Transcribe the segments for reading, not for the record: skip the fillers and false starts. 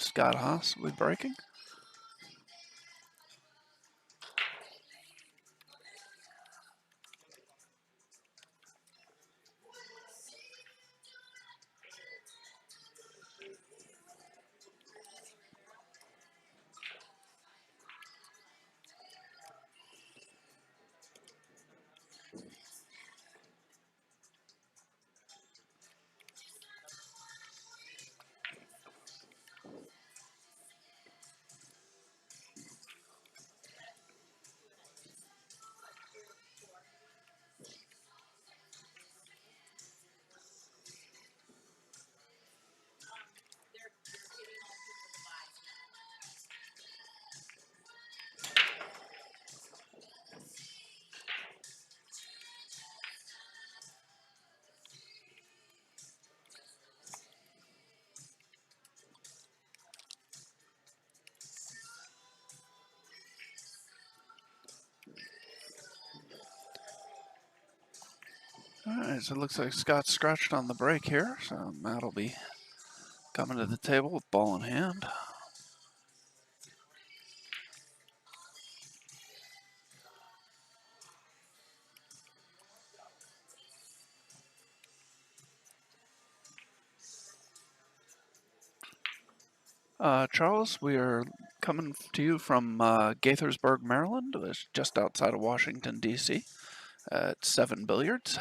Scott Haas will be breaking. Alright, so it looks like Scott's scratched on the break here, so Matt will be coming to the table with ball in hand. Charles, we are coming to you from Gaithersburg, Maryland, which is just outside of Washington, D.C. at 7 Billiards.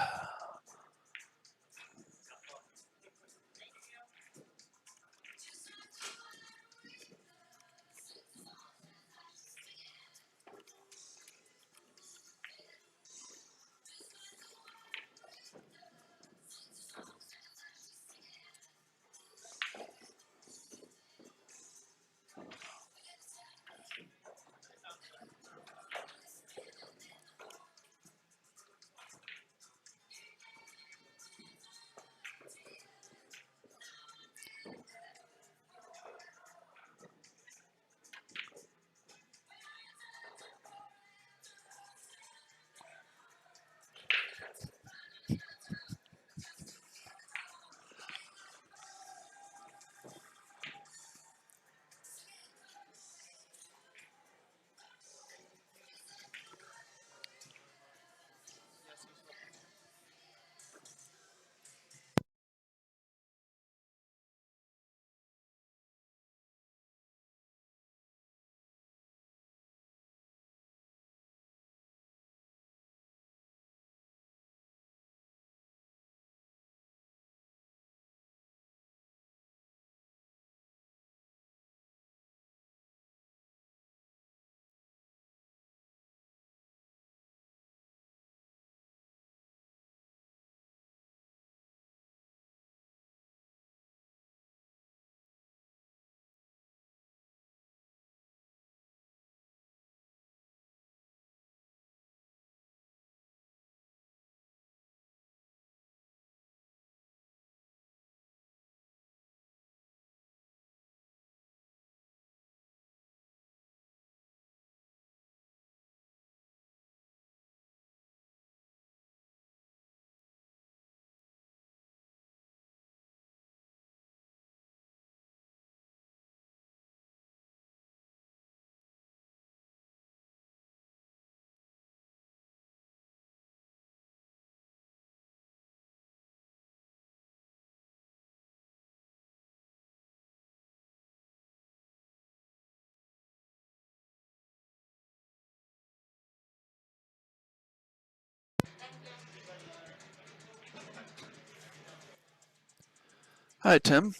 Hi, Tim.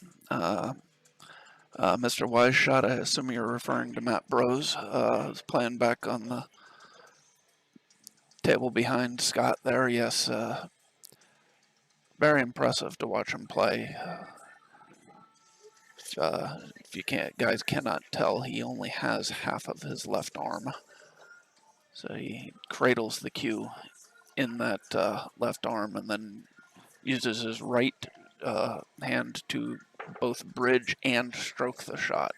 Mr. Wise Shot, I assume you're referring to Matt Bros, who's playing back on the table behind Scott there. Yes, very impressive to watch him play. If you can't, guys cannot tell, he only has half of his left arm. So he cradles the cue in that left arm and then uses his right hand to both bridge and stroke the shot.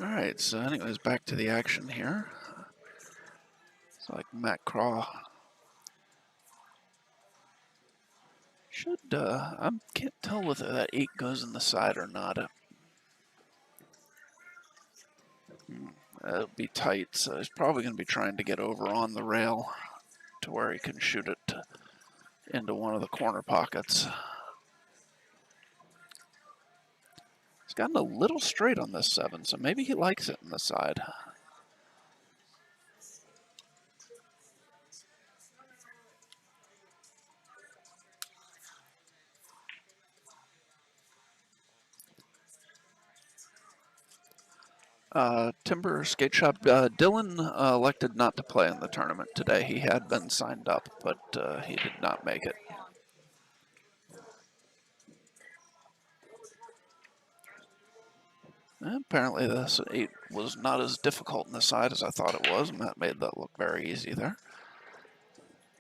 All right, so anyways, back to the action here. It's like Matt Krah should, I can't tell whether that 8 goes in the side or not. It'll be tight, so he's probably going to be trying to get over on the rail to where he can shoot it into one of the corner pockets. He's gotten a little straight on this 7, so maybe he likes it in the side. Timber Skate Shop, Dylan elected not to play in the tournament today. He had been signed up, but he did not make it. And apparently this 8 was not as difficult in the side as I thought it was, and that made that look very easy there.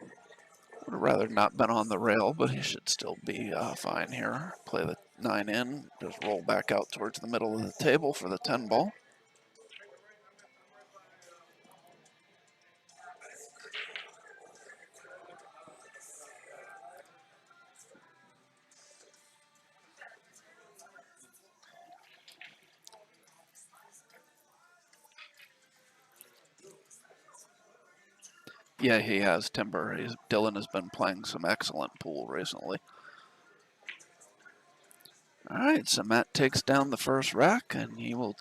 Would have rather not been on the rail, but he should still be fine here. Play the 9 in, just roll back out towards the middle of the table for the 10 ball. Yeah, he has Timber. Dylan has been playing some excellent pool recently. All right, so Matt takes down the first rack, and he will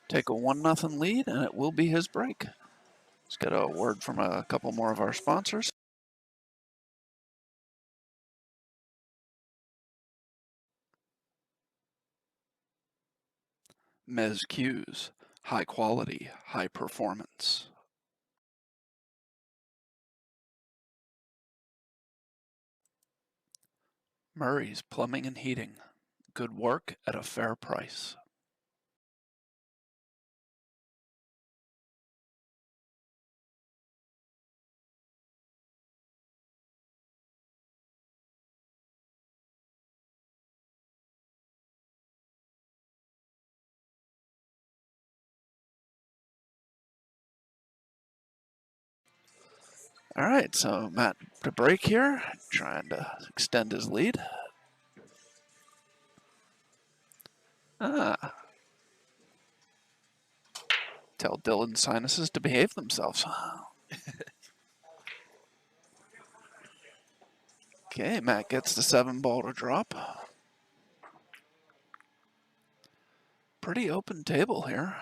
take a 1-0 lead, and it will be his break. Let's get a word from a couple more of our sponsors. Mez Cues, high quality, high performance. Murray's Plumbing and Heating, good work at a fair price. All right, so Matt to break here, trying to extend his lead. Tell Dylan's sinuses to behave themselves. Okay, Matt gets the 7 ball to drop. Pretty open table here.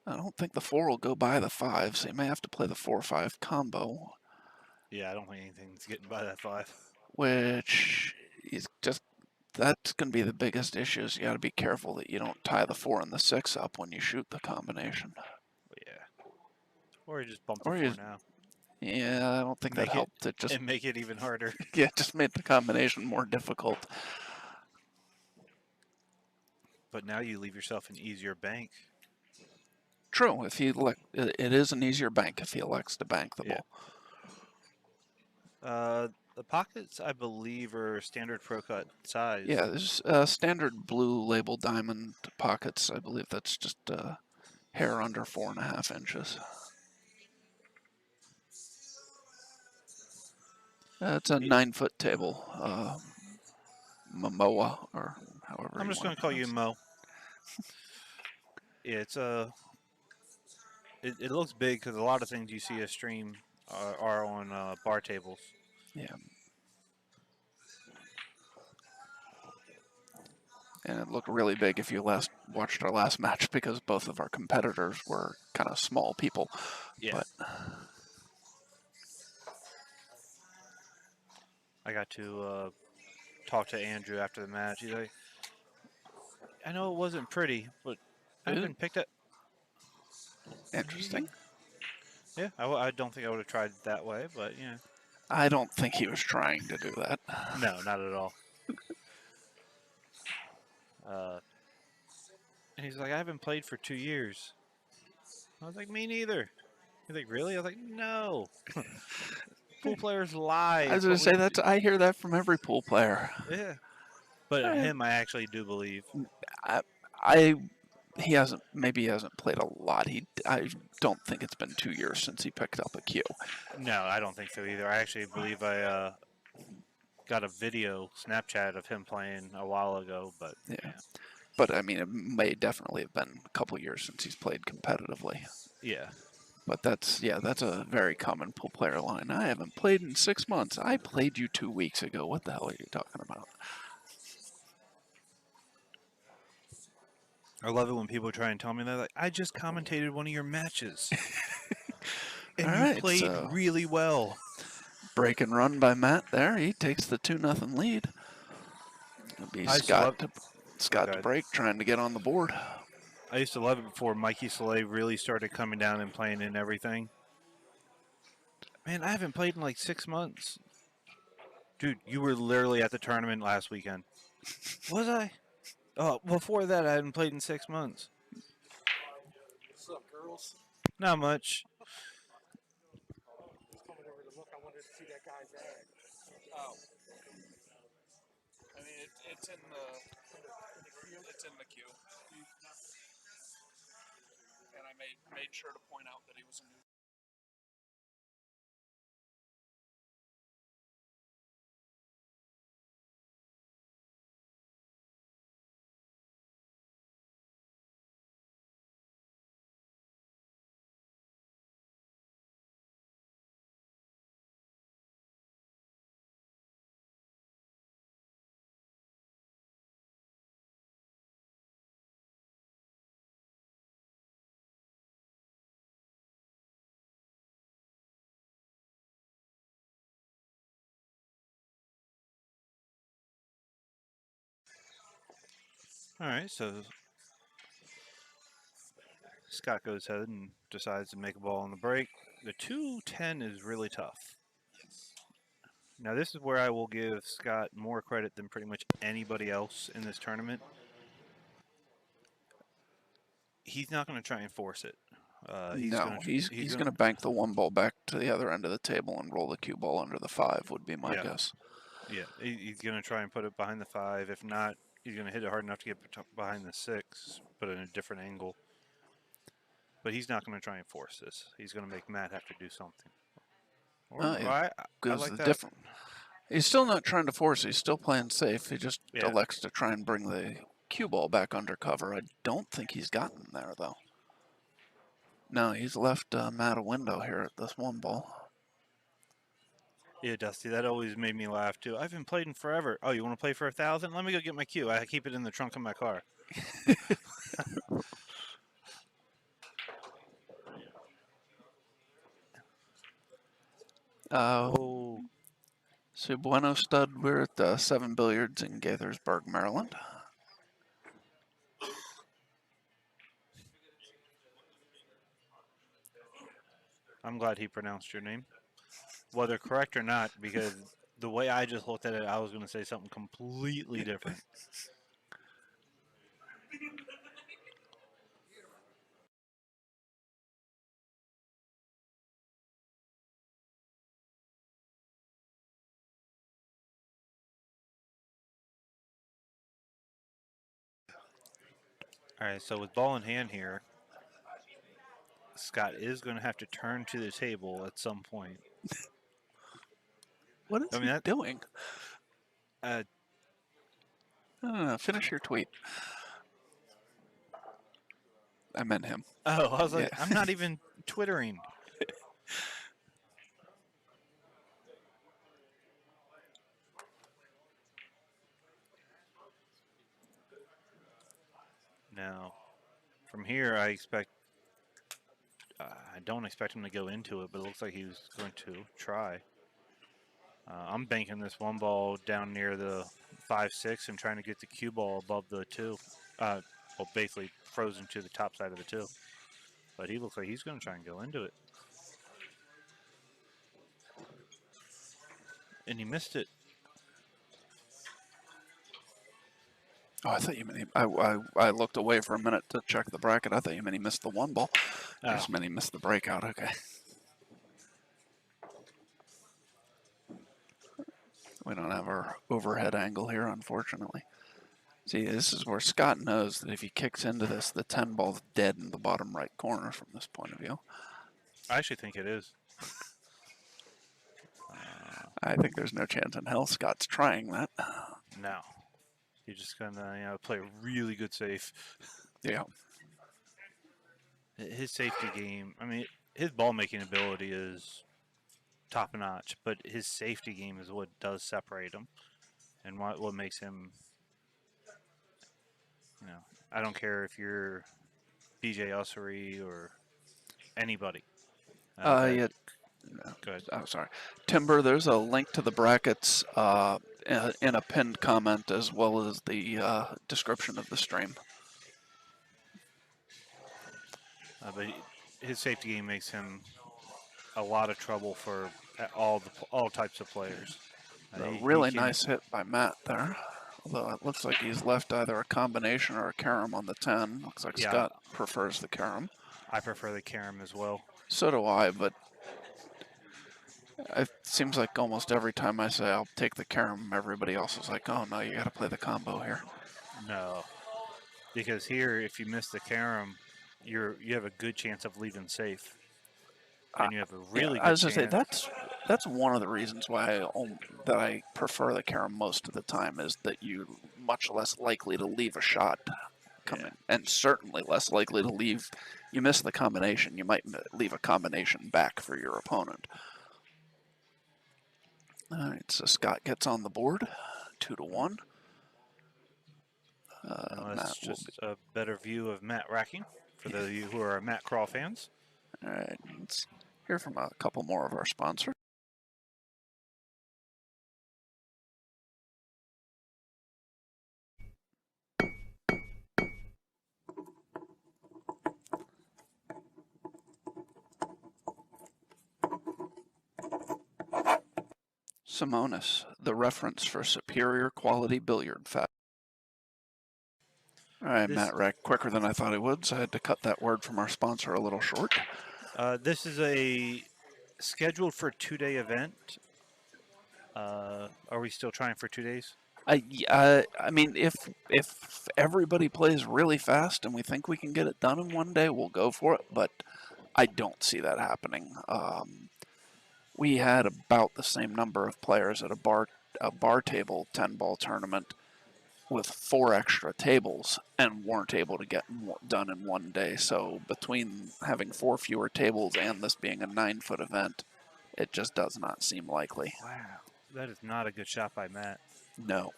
I don't think the 4 will go by the 5, so you may have to play the 4-5 combo. Yeah, I don't think anything's getting by that 5. Which is just, that's going to be the biggest issue. Is you got to be careful that you don't tie the 4 and the 6 up when you shoot the combination. Yeah. Or you just bump the Or 4 now. Yeah, I don't think that helped. It just and make it even harder. Yeah, just made the combination more difficult. But now you leave yourself an easier bank. True, if he it is an easier bank if he elects to bank the ball. The pockets, I believe, are standard Pro Cut size. Yeah, there's standard blue label diamond pockets. I believe that's just hair under 4.5 inches. It's a 9-foot table, Momoa, or however. I'm just going to call you Mo. Yeah, it's a. It looks big because a lot of things you see a stream are on bar tables. Yeah. And it looked really big if you watched our last match because both of our competitors were kind of small people. Yeah. But I got to talk to Andrew after the match. He's like, I know it wasn't pretty, but I've been picked up. Interesting. Yeah, I don't think I would have tried it that way, but yeah. I don't think he was trying to do that. No, not at all. And he's like, I haven't played for 2 years. I was like, me neither. He's like, really? I was like, no. Pool players lie. I was going to say, I hear that from every pool player. Yeah. But him, I actually do believe. he hasn't, maybe he hasn't played a lot. I don't think it's been 2 years since he picked up a cue. No, I don't think so either. I actually believe I got a video Snapchat of him playing a while ago, but Yeah. But I mean, it may definitely have been a couple years since he's played competitively. yeah. But that's a very common pool player line. I haven't played in 6 months. I played you 2 weeks ago. What the hell are you talking about? I love it when people try and tell me that. Like, I just commentated one of your matches, All and you right, played so really well. break and run by Matt there. He takes the 2-0 lead. It'll be I used to love. Oh Scott to god, break, trying to get on the board. I used to love it before Mikey Soleil really started coming down and playing in everything. Man, I haven't played in like 6 months. Dude, you were literally at the tournament last weekend. Was I? Oh, before that, I hadn't played in 6 months. What's up, girls? Not much. Just coming over to look. I wanted to see that guy's ad. Oh. I mean, it's in the queue. It's in the queue. And I made sure to point out that he was a new. All right, so Scott goes ahead and decides to make a ball on the break. The 2-10 is really tough. Now, this is where I will give Scott more credit than pretty much anybody else in this tournament. He's not going to try and force it. No, he's going to bank the 1 ball back to the other end of the table and roll the cue ball under the 5 would be my guess. Yeah, he's going to try and put it behind the 5. If not, he's going to hit it hard enough to get behind the 6, but in a different angle. But he's not going to try and force this. He's going to make Matt have to do something. Or, Yeah, I like that. different. He's still not trying to force. He's still playing safe. He just Yeah. elects to try and bring the cue ball back under cover. I don't think he's gotten there though. No, he's left Matt a window here at this 1 ball. Yeah, Dusty, that always made me laugh too. I haven't played in forever. Oh, you want to play for 1,000? Let me go get my cue. I keep it in the trunk of my car. Oh, So Bueno stud, we're at 7 Billiards in Gaithersburg, Maryland. I'm glad he pronounced your name, whether correct or not, because the way I just looked at it, I was going to say something completely different. All right, so with ball in hand here, Scott is going to have to turn to the table at some point. What is he doing? Uh, Finish your tweet. I meant him. Oh, I was like, Yeah. I'm not even twittering. Now, from here, I don't expect him to go into it, but it looks like he was going to try. I'm banking this 1 ball down near the 5-6 and trying to get the cue ball above the 2. Well, basically frozen to the top side of the 2. But he looks like he's going to try and go into it. And he missed it. Oh, I thought you meant I looked away for a minute to check the bracket. I thought you meant he missed the 1 ball. I just meant he missed the breakout. Okay. We don't have our overhead angle here, unfortunately. See, this is where Scott knows that if he kicks into this, the 10 ball's dead in the bottom right corner from this point of view. I actually think it is. I think there's no chance in hell Scott's trying that. No. You're just going to play a really good safe. Yeah. His safety game, I mean, his ball making ability is top notch, but his safety game is what does separate him and what makes him, I don't care if you're BJ Ussery or anybody. Yeah. Good. Oh, sorry. Timber, there's a link to the brackets in a pinned comment as well as the description of the stream. But his safety game makes him a lot of trouble for all types of players. A He really can, nice hit by Matt there. Although it looks like he's left either a combination or a carom on the 10. Looks like Yeah. Scott prefers the carom. I prefer the carom as well. So do I, but it seems like almost every time I say I'll take the carom, everybody else is like, oh no, you gotta play the combo here. No, because here, if you miss the carom, you have a good chance of leaving safe, and you have a really I good was gonna chance. say that's one of the reasons why I prefer the carom most of the time is that you're much less likely to leave a shot coming, and certainly less likely to leave. You miss the combination, you might leave a combination back for your opponent. All right, so Scott gets on the board, 2-1. That's just a better view of Matt racking for those of you who are Matt Krah fans. All right, let's hear from a couple more of our sponsors. Simonis, the reference for superior quality billiard fat. All right, Matt racked quicker than I thought he would, so I had to cut that word from our sponsor a little short. This is a scheduled for 2-day event. Are we still trying for 2 days? I mean, if everybody plays really fast and we think we can get it done in 1 day, we'll go for it. But I don't see that happening. We had about the same number of players at a bar table 10-ball tournament with 4 extra tables and weren't able to get done in 1 day. So between having 4 fewer tables and this being a 9-foot event, it just does not seem likely. Wow, that is not a good shot by Matt. No.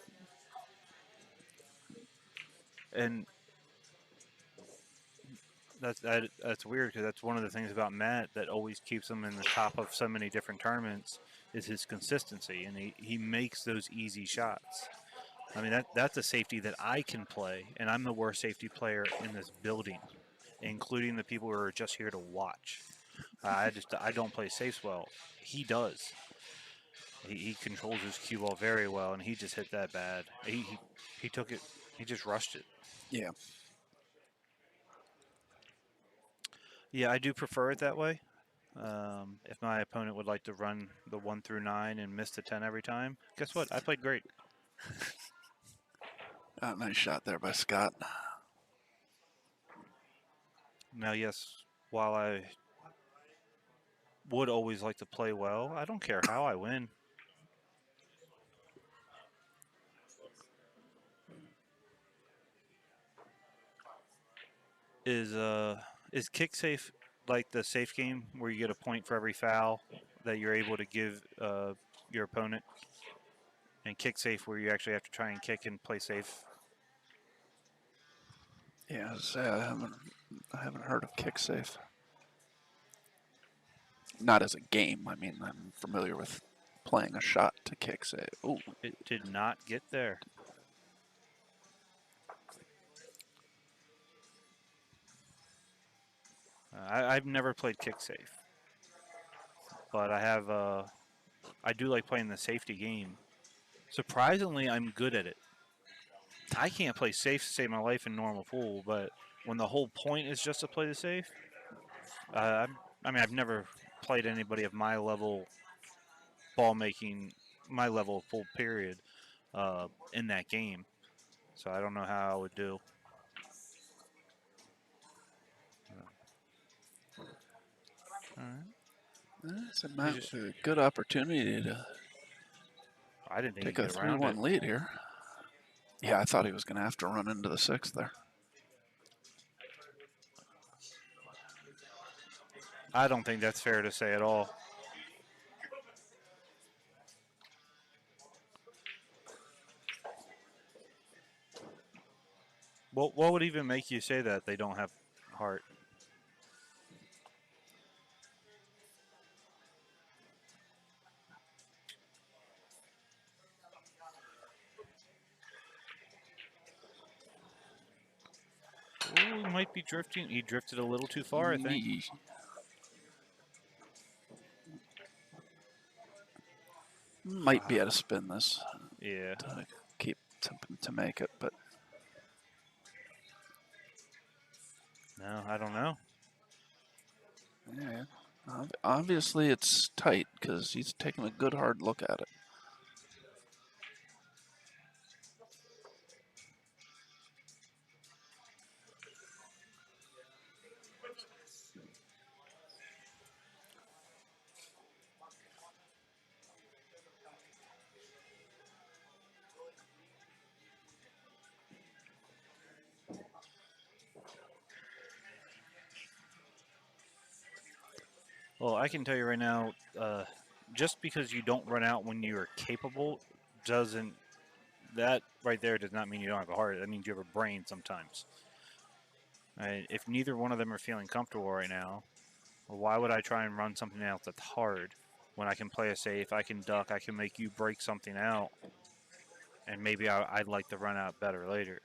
And that's weird because that's one of the things about Matt that always keeps him in the top of so many different tournaments is his consistency, and he makes those easy shots. I mean, that's a safety that I can play, and I'm the worst safety player in this building, including the people who are just here to watch. I don't play safes well. He does. He controls his cue ball very well, and he just hit that bad. He took it. He just rushed it. Yeah. Yeah, I do prefer it that way. If my opponent would like to run the 1 through 9 and miss the 10 every time, guess what? I played great. Nice shot there by Scott. Now, yes, while I would always like to play well, I don't care how I win. Is kick safe like the safe game where you get a point for every foul that you're able to give your opponent, and kick safe where you actually have to try and kick and play safe? Yeah, I haven't heard of kick safe. Not as a game. I mean, I'm familiar with playing a shot to kick safe. Ooh. It did not get there. I've never played kick safe, but I do like playing the safety game. Surprisingly, I'm good at it. I can't play safe to save my life in normal pool, but when the whole point is just to play the safe, I mean, I've never played anybody of my level ball making, my level of pool period in that game. So I don't know how I would do. All right. It's a just- good opportunity to I didn't think take he'd a get around it. 3-1 lead here. Yeah, I thought he was going to have to run into the 6th there. I don't think that's fair to say at all. What would even make you say that they don't have heart? Oh, he might be drifting. He drifted a little too far, I think. Might be able to spin this Yeah. to keep to make it, but No, I don't know. yeah, obviously it's tight because he's taking a good hard look at it. Well, I can tell you right now, just because you don't run out when you're capable doesn't, that right there does not mean you don't have a heart. That means you have a brain sometimes. Right? If neither one of them are feeling comfortable right now, well, why would I try and run something else that's hard when I can play a safe, I can duck, I can make you break something out, and maybe I'd like to run out better later.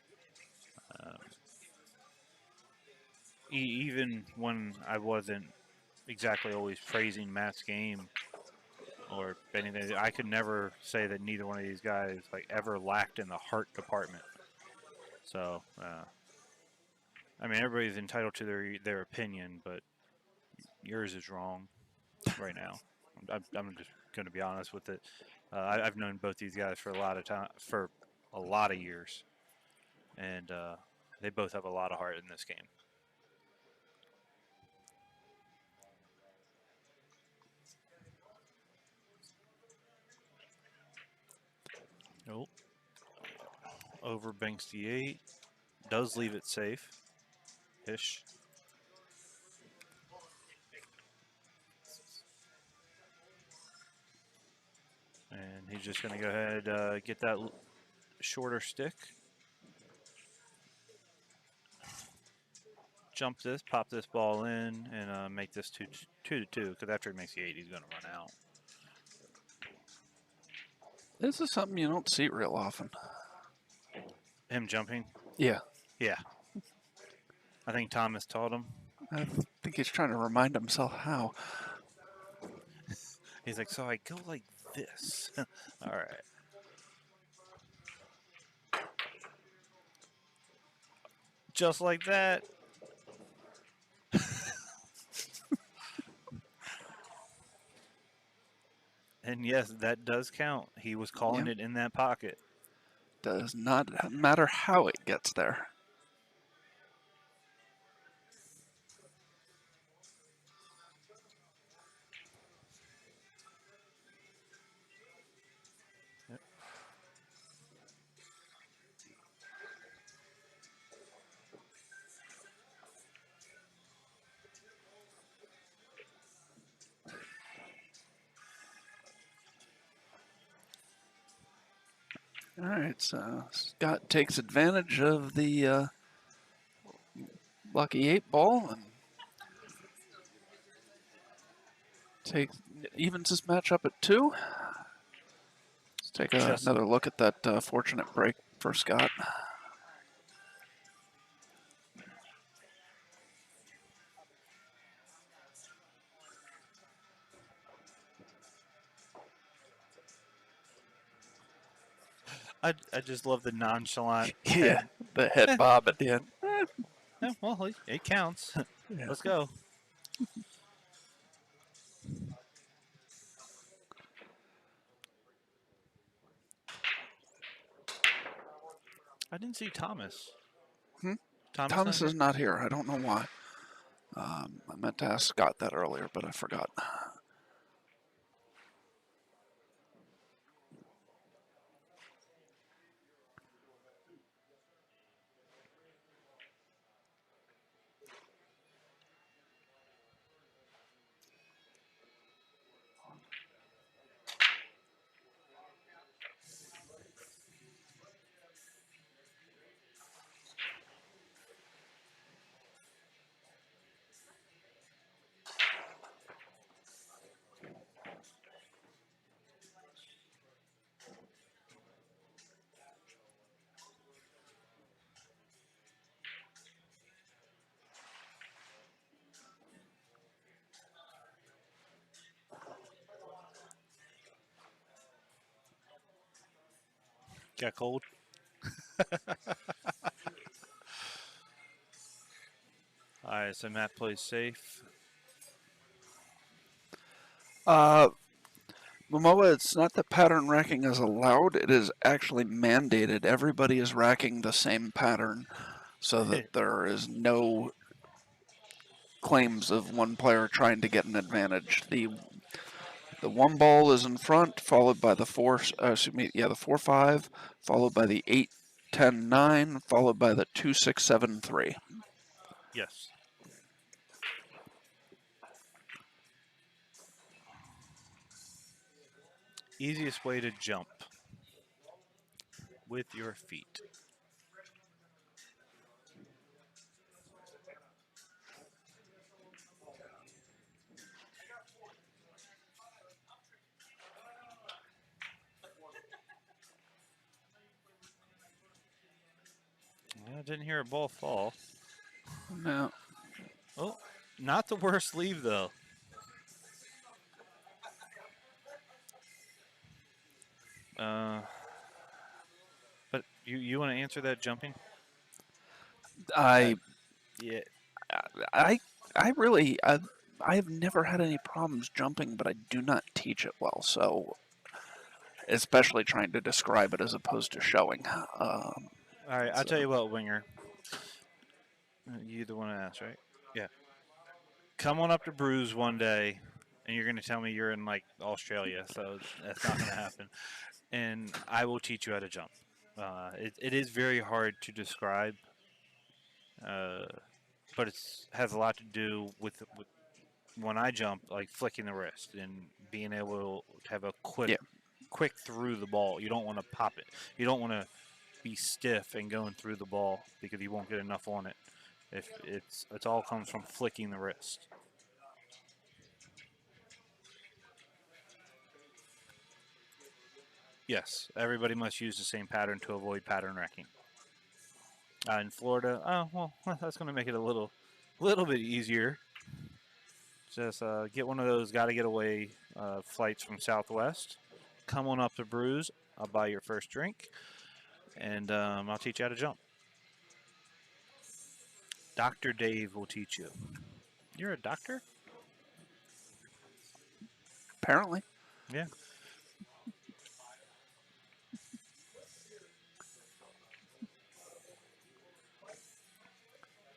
Even when I wasn't exactly always praising Matt's game or anything, I could never say that neither one of these guys like ever lacked in the heart department. So, I mean, everybody's entitled to their opinion, but yours is wrong right now. I'm just going to be honest with it. I've known both these guys for a lot of time, for a lot of years, and they both have a lot of heart in this game. Nope. Over banks the 8. Does leave it safe. Ish. And he's just going to go ahead get that shorter stick. Jump this, pop this ball in, and make this 2-2. Because after he makes the 8, he's going to run out. This is something you don't see real often. Him jumping? Yeah, Yeah. I think Thomas taught him. I think he's trying to remind himself how. He's like, so I go like this. All right. Just like that. And yes, that does count. He was calling it in that pocket. Does not matter how it gets there. Yep. All right, so Scott takes advantage of the lucky 8 ball and evens this match up at 2. Let's take another look at that fortunate break for Scott. I just love the nonchalant. Yeah, the head bob at the end. Yeah, well, it counts. Yeah. Let's go. I didn't see Thomas. Hmm? Thomas Thomas not is not here. I don't know why. I meant to ask Scott that earlier, but I forgot. got cold. All right, so Matt plays safe. Momoa, it's not that pattern racking is allowed, it is actually mandated. Everybody is racking the same pattern so that there is no claims of one player trying to get an advantage. The one ball is in front, followed by the 4-5, followed by the 8-10-9, followed by the 2-6-7-3. Yes. Easiest way to jump with your feet. I didn't hear a ball fall. No. Oh, not the worst leave though. But you want to answer that jumping? I Yeah. I I really I have never had any problems jumping, but I do not teach it well. So, especially trying to describe it as opposed to showing. All right, I'll So- tell you what, Winger. You the one to ask, right? Yeah. Come on up to Bruise one day, and you're going to tell me you're in like Australia, so that's not going to happen. And I will teach you how to jump. It is very hard to describe, but it has a lot to do with when I jump, like flicking the wrist and being able to have a Yeah. quick through the ball. You don't want to pop it. You don't want to be stiff and going through the ball because you won't get enough on it. If it all comes from flicking the wrist. Yes, everybody must use the same pattern to avoid pattern wrecking. In Florida, oh well, that's going to make it a little bit easier. Just get one of those got to get away flights from Southwest. Come on up to Brews. I'll buy your first drink, and I'll teach you how to jump. Dr. Dave will teach you. You're a doctor? Apparently. Yeah.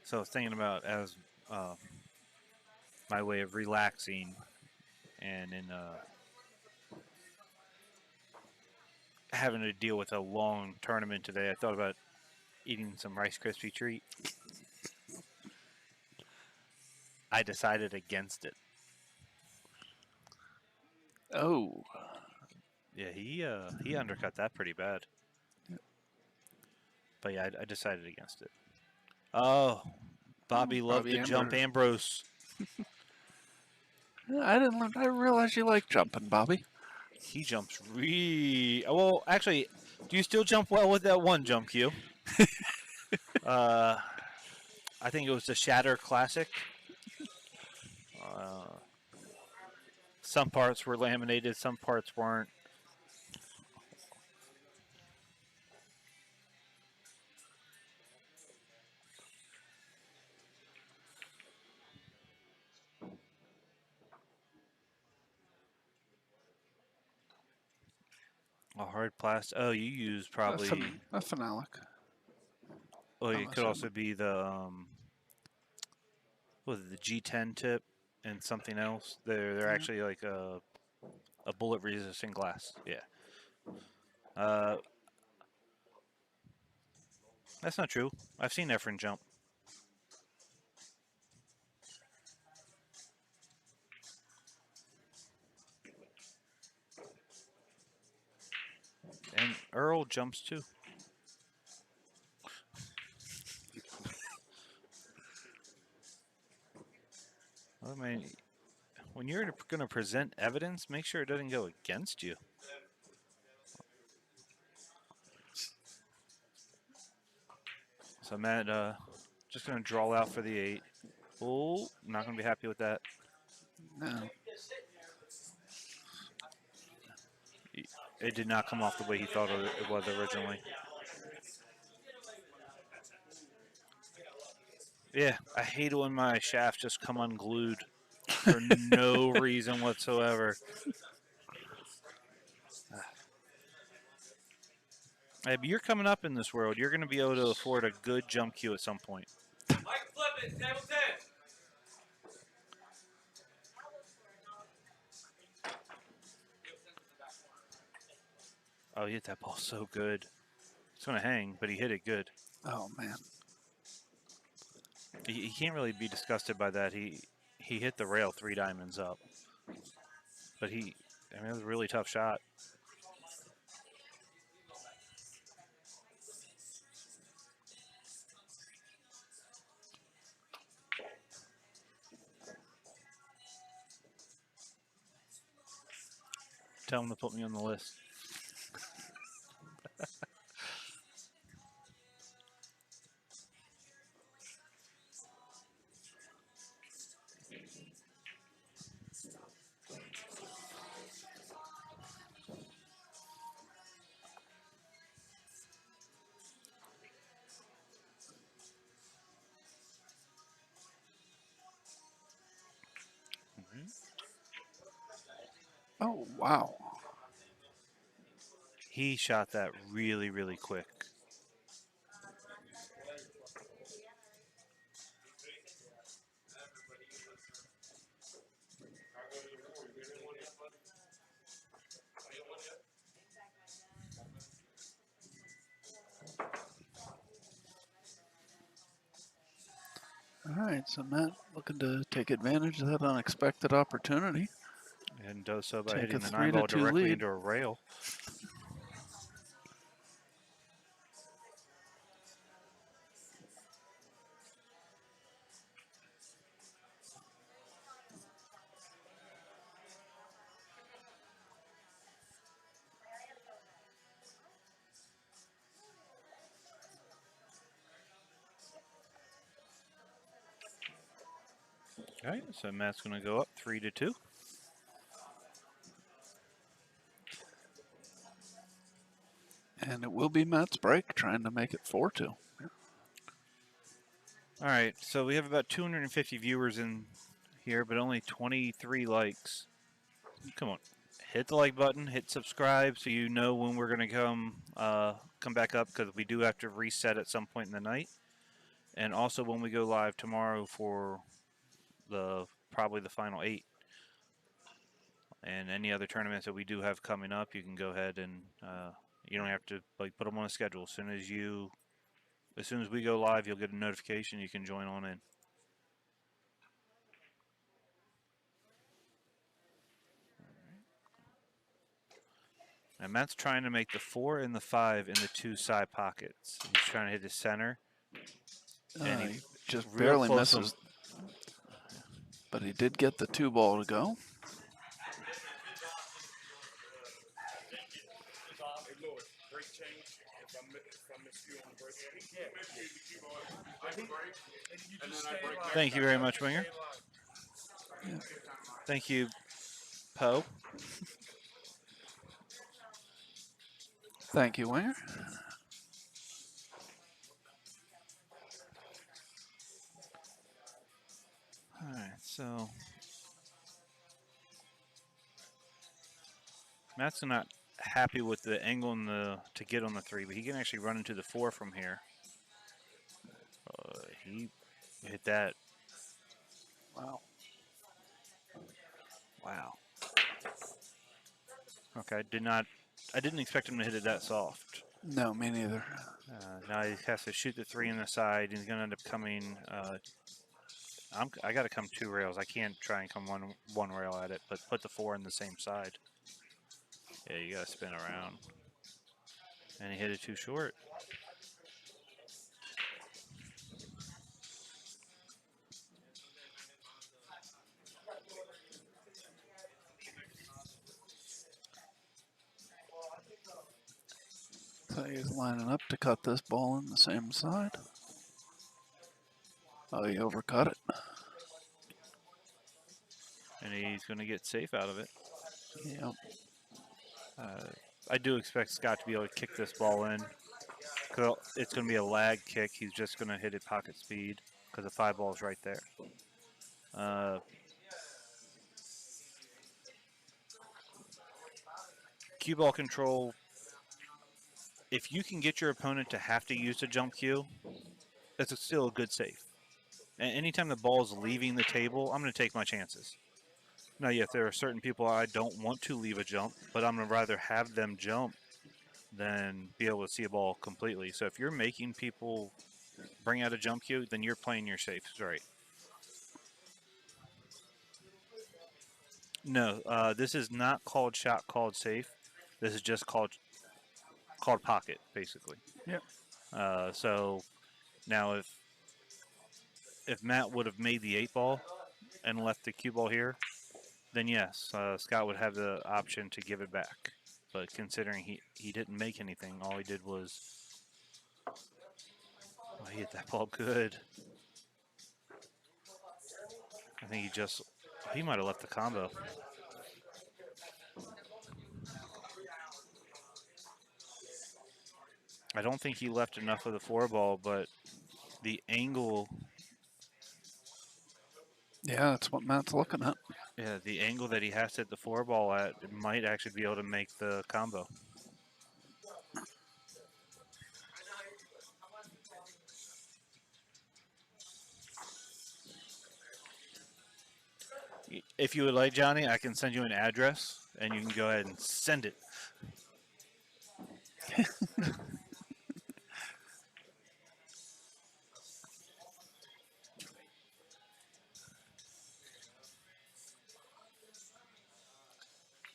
So I was thinking about as my way of relaxing and in having to deal with a long tournament today, I thought about eating some Rice Krispie treat. I decided against it. Oh. Yeah, he undercut that pretty bad. But yeah, I decided against it. Oh, Bobby loved to jump Ambrose. I didn't realize you like jumping, Bobby. He jumps well. Actually, do you still jump well with that one jump cue? I think it was the Shatter Classic. Some parts were laminated, some parts weren't. A hard plastic. Oh, you used probably A phenolic. Well, I'm it could also assuming. be the what was it, the G10 tip and something else. They're Yeah. actually like a bullet resistant glass. Yeah. Uh, that's not true. I've seen Efren jump. And Earl jumps too. I mean, when you're going to present evidence, make sure it doesn't go against you. So Matt, just going to draw out for the 8. Oh, not going to be happy with that. No. It did not come off the way he thought it was originally. Yeah, I hate it when my shafts just come unglued for no reason whatsoever. Hey, but you're coming up in this world. You're going to be able to afford a good jump cue at some point. Mike, flip it. Table 10. Oh, he hit that ball so good. It's going to hang, but he hit it good. Oh man. He can't really be disgusted by that. He hit the rail 3 diamonds up. But I mean, it was a really tough shot. Tell him to put me on the list. Oh wow. He shot that really, really quick. All right, so Matt looking to take advantage of that unexpected opportunity. And does so by Take hitting a the 3 to 9-ball 2 directly lead. into a rail. All right, so Matt's going to go up 3 to 2. And it will be Matt's break, trying to make it 4-2. All right, so we have about 250 viewers in here, but only 23 likes. Come on, hit the like button, hit subscribe, so you know when we're going to come back up, because we do have to reset at some point in the night, and also when we go live tomorrow for probably the final 8, and any other tournaments that we do have coming up. You can go ahead and you don't have to put them on a schedule. As soon as we go live, you'll get a notification. You can join on in. And Matt's trying to make the 4 and the 5 in the 2 side pockets. He's trying to hit the center. And He just real barely close misses, but he did get the 2 ball to go. Thank you very much, Winger. Yeah. Thank you, Poe. Thank you, Winger. All right, so Matt's not happy with the angle to get on the 3, but he can actually run into the 4 from here. Hit that. Wow. Wow. Okay, I didn't expect him to hit it that soft. No, me neither. Now he has to shoot the 3 in the side. He's going to end up coming. I got to come 2 rails. I can't try and come one rail at it, but put the 4 in the same side. Yeah, you got to spin around. And he hit it too short. So he's lining up to cut this ball in the same side. Oh, he overcut it. And he's going to get safe out of it. Yep. I do expect Scott to be able to kick this ball in. Cause it's going to be a lag kick. He's just going to hit it pocket speed because the 5 ball is right there. Cue ball control. If you can get your opponent to have to use a jump cue, that's still a good save. And anytime the ball is leaving the table, I'm going to take my chances. Now, yes, there are certain people I don't want to leave a jump, but I'm going to rather have them jump than be able to see a ball completely. So if you're making people bring out a jump cue, then you're playing your safes right. No, this is not called shot called safe. This is just called pocket, basically. Yep. So now if Matt would have made the 8 ball and left the cue ball here, then yes, Scott would have the option to give it back. But considering he didn't make anything, all he did was he hit that ball good. I think he might have left the combo. I don't think he left enough of the 4 ball, but the angle. Yeah, that's what Matt's looking at. Yeah, the angle that he has to hit the 4 ball at, it might actually be able to make the combo. If you would like, Johnny, I can send you an address, and you can go ahead and send it.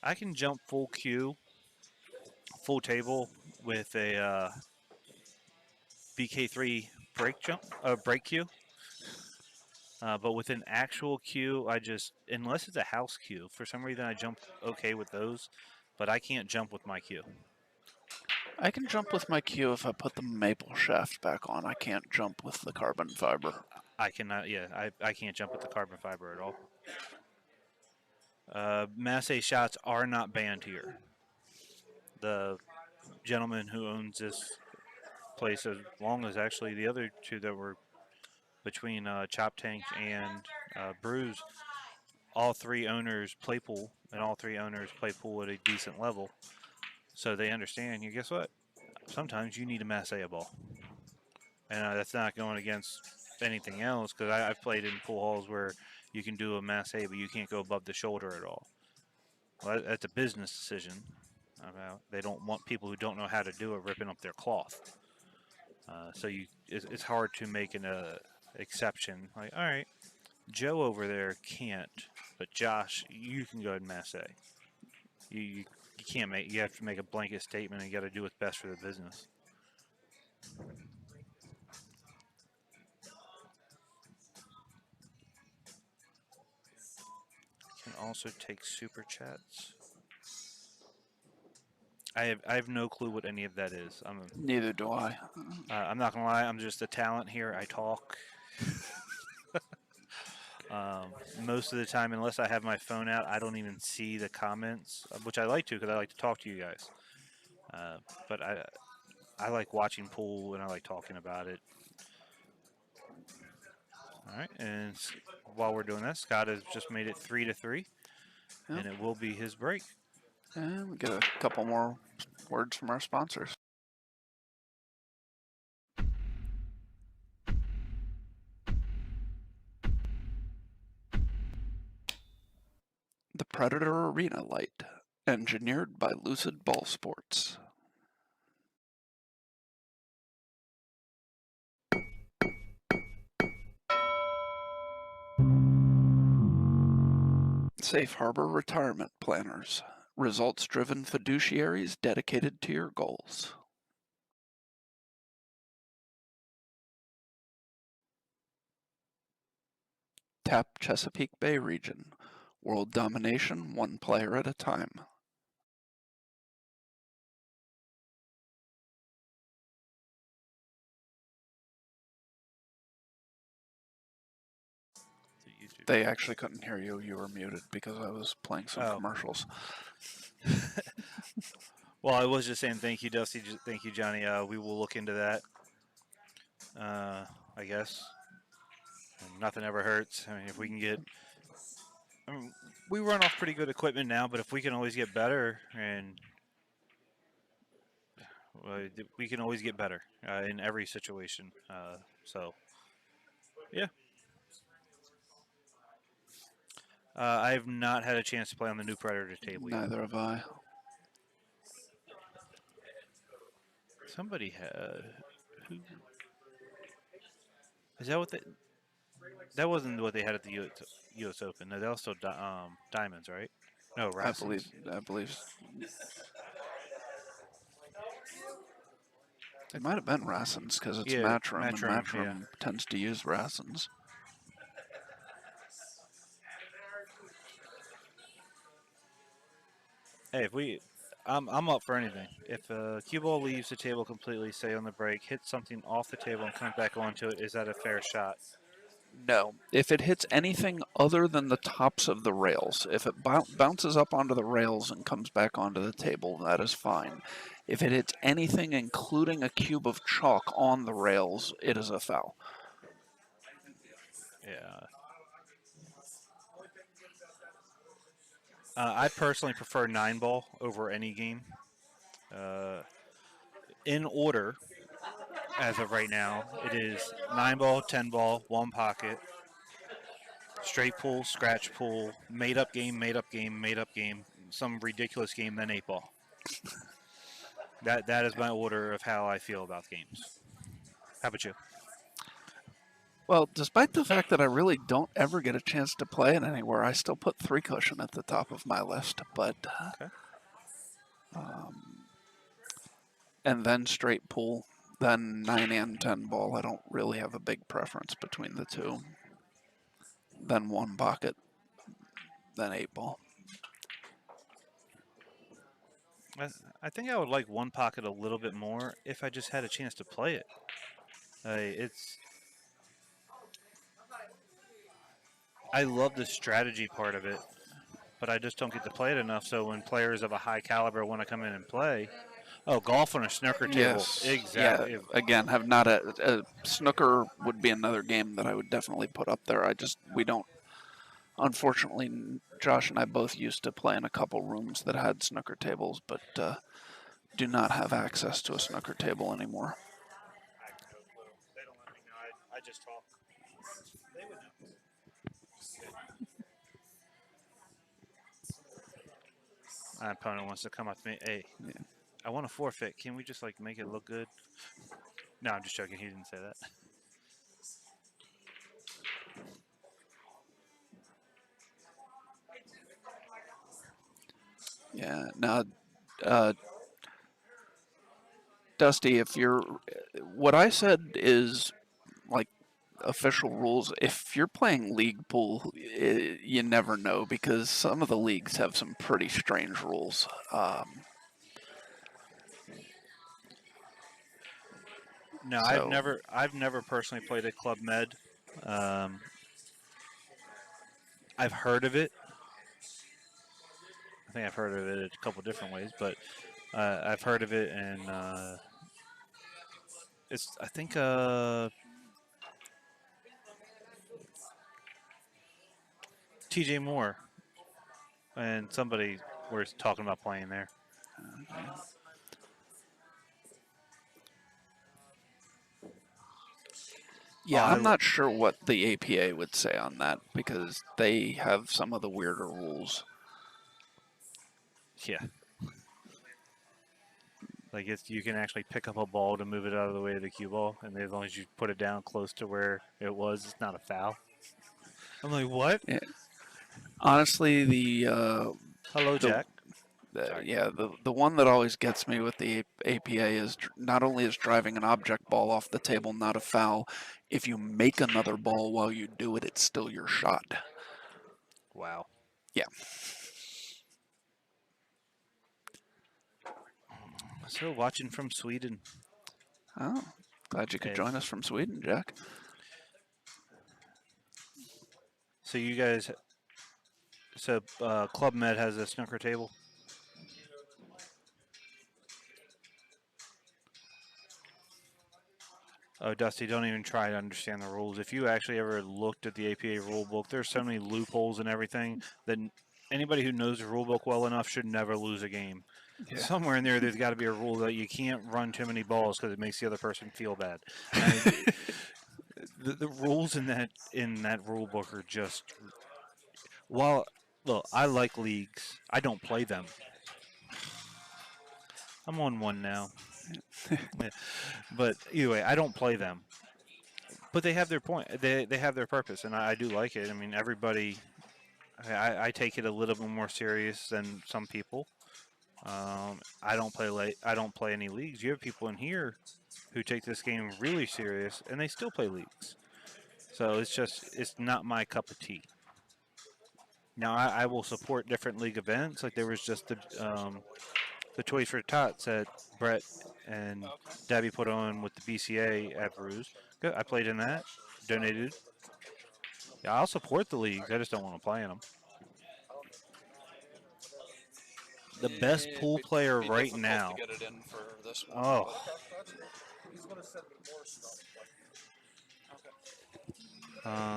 I can jump full queue, full table with a BK3 break queue. But with an actual queue, unless it's a house queue, for some reason I jump okay with those, but I can't jump with my queue. I can jump with my cue if I put the maple shaft back on. I can't jump with the carbon fiber. I cannot, I can't jump with the carbon fiber at all. Mass A shots are not banned here. The gentleman who owns this place, as long as actually the other 2 that were between Chop Tank and Bruise, all 3 owners play pool, and all 3 owners play pool at a decent level. So they understand, guess what? Sometimes you need to mass A ball. And that's not going against anything else, because I've played in pool halls where you can do a mass A, but you can't go above the shoulder at all. Well, that's a business decision. They don't want people who don't know how to do it ripping up their cloth. So it's hard to make an exception. Like, all right, Joe over there can't, but Josh, you can go ahead and mass A. You can't you have to make a blanket statement, and you got to do what's best for the business. Can also take super chats. I have no clue what any of that is. Neither do I. I'm not gonna lie. I'm just a talent here. I talk. Most of the time, unless I have my phone out, I don't even see the comments, which I like to because I like to talk to you guys. But I like watching pool and I like talking about it. All right, and while we're doing that, Scott has just made it 3-3, Yep. and it will be his break. And we get a couple more words from our sponsors. the Predator Arena Light, engineered by Lucid Ball Sports. Safe Harbor Retirement Planners, results-driven fiduciaries dedicated to your goals. TAP Chesapeake Bay Region, world domination one player at a time. They actually couldn't hear you. You were muted because I was playing some commercials. Well, I was just saying thank you, Dusty. Thank you, Johnny. We will look into that. I guess. Nothing ever hurts. I mean, if we can get... I mean, we run off pretty good equipment now, but if we can always get better, and we can always get better in every situation. So, yeah. I have not had a chance to play on the new Predator table yet. Neither have I. Somebody had... Who? Is that what they... That wasn't what they had at the U.S. Open. No, they also diamonds, right? No, Racings. I believe. They might have been Racings because it's Matchroom, and Matchroom tends to use Racings. Hey, I'm up for anything. If cue ball leaves the table completely, say on the break, hits something off the table and comes back onto it, is that a fair shot? No. If it hits anything other than the tops of the rails, if it bounces up onto the rails and comes back onto the table, that is fine. If it hits anything including a cube of chalk on the rails, it is a foul. Yeah. I personally prefer 9-ball over any game. In order, as of right now, it is 9-ball, 10-ball, 1 pocket, straight pull, scratch pull, made up game, made up game, made up game, some ridiculous game, then 8-ball. That is my order of how I feel about games. How about you? Well, despite the fact that I really don't ever get a chance to play it anywhere, I still put 3 cushion at the top of my list. But okay. And then straight pull, then 9 and 10 ball. I don't really have a big preference between the two. Then 1 pocket, then 8 ball. I think I would like 1 pocket a little bit more if I just had a chance to play it. I love the strategy part of it, but I just don't get to play it enough. So when players of a high caliber want to come in and play, golf on a snooker table. Yes, exactly. Yeah, again, have not a snooker would be another game that I would definitely put up there. We don't. Unfortunately, Josh and I both used to play in a couple rooms that had snooker tables, but do not have access to a snooker table anymore. They don't let me know. I just talk. They would know. My opponent wants to come up to me. Hey, yeah. I want to forfeit. Can we just make it look good? No, I'm just joking. He didn't say that. Yeah. Now, Dusty, what I said is official rules. If you're playing league pool, you never know because some of the leagues have some pretty strange rules. No, so. I've never personally played at Club Med. I've heard of it. I think I've heard of it a couple different ways, but I've heard of it, and I think TJ Moore and somebody were talking about playing there. Okay. Yeah, I'm not sure what the APA would say on that because they have some of the weirder rules. Yeah. Like you can actually pick up a ball to move it out of the way of the cue ball, and as long as you put it down close to where it was, it's not a foul. I'm like, what? Yeah. Honestly, Hello, the Jack. Sorry. yeah, the one that always gets me with the APA is not only is driving an object ball off the table not a foul, if you make another ball while you do it, it's still your shot. Wow. Yeah. So watching from Sweden. Oh, glad you could join us from Sweden, Jack. So you guys, Club Med has a snooker table. Oh, Dusty, don't even try to understand the rules. If you actually ever looked at the APA rule book, there's so many loopholes and everything that anybody who knows the rule book well enough should never lose a game. Yeah. Somewhere in there's got to be a rule that you can't run too many balls because it makes the other person feel bad. The rules in that rule book are just. Well, look, I like leagues. I don't play them. I'm on one now. But either way, I don't play them. But they have their point. They have their purpose, and I do like it. I mean, everybody. I take it a little bit more serious than some people. I don't play any leagues. You have people in here who take this game really serious, and they still play leagues. So it's not my cup of tea. Now I will support different league events. Like there was just the Toys for Tots that Brett and Debbie put on with the BCA at Brews. Good. I played in that. Donated. Yeah, I'll support the leagues. I just don't want to play in them. The best pool player right now. To get it in for this one. Oh.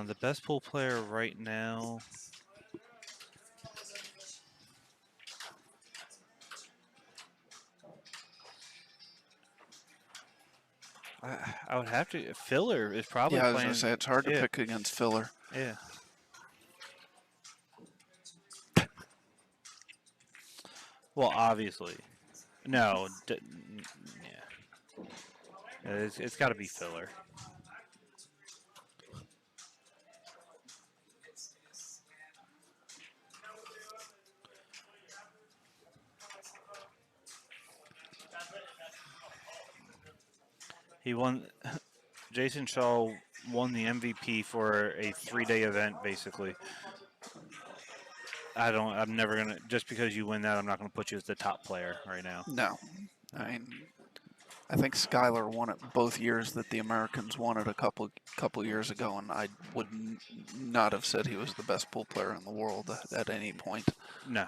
The best pool player right now. I would have to. Filler is probably Yeah, I was playing. going to say, it's hard to pick against Filler. Yeah. Well, obviously. No. Yeah. It's got to be Filler. He won. Jason Shaw won the MVP for a 3-day event, basically. I'm never gonna. Just because you win that, I'm not gonna put you as the top player right now. No, I mean, I think Skyler won it both years that the Americans won it a couple years ago, and I would not have said he was the best pool player in the world at any point. No.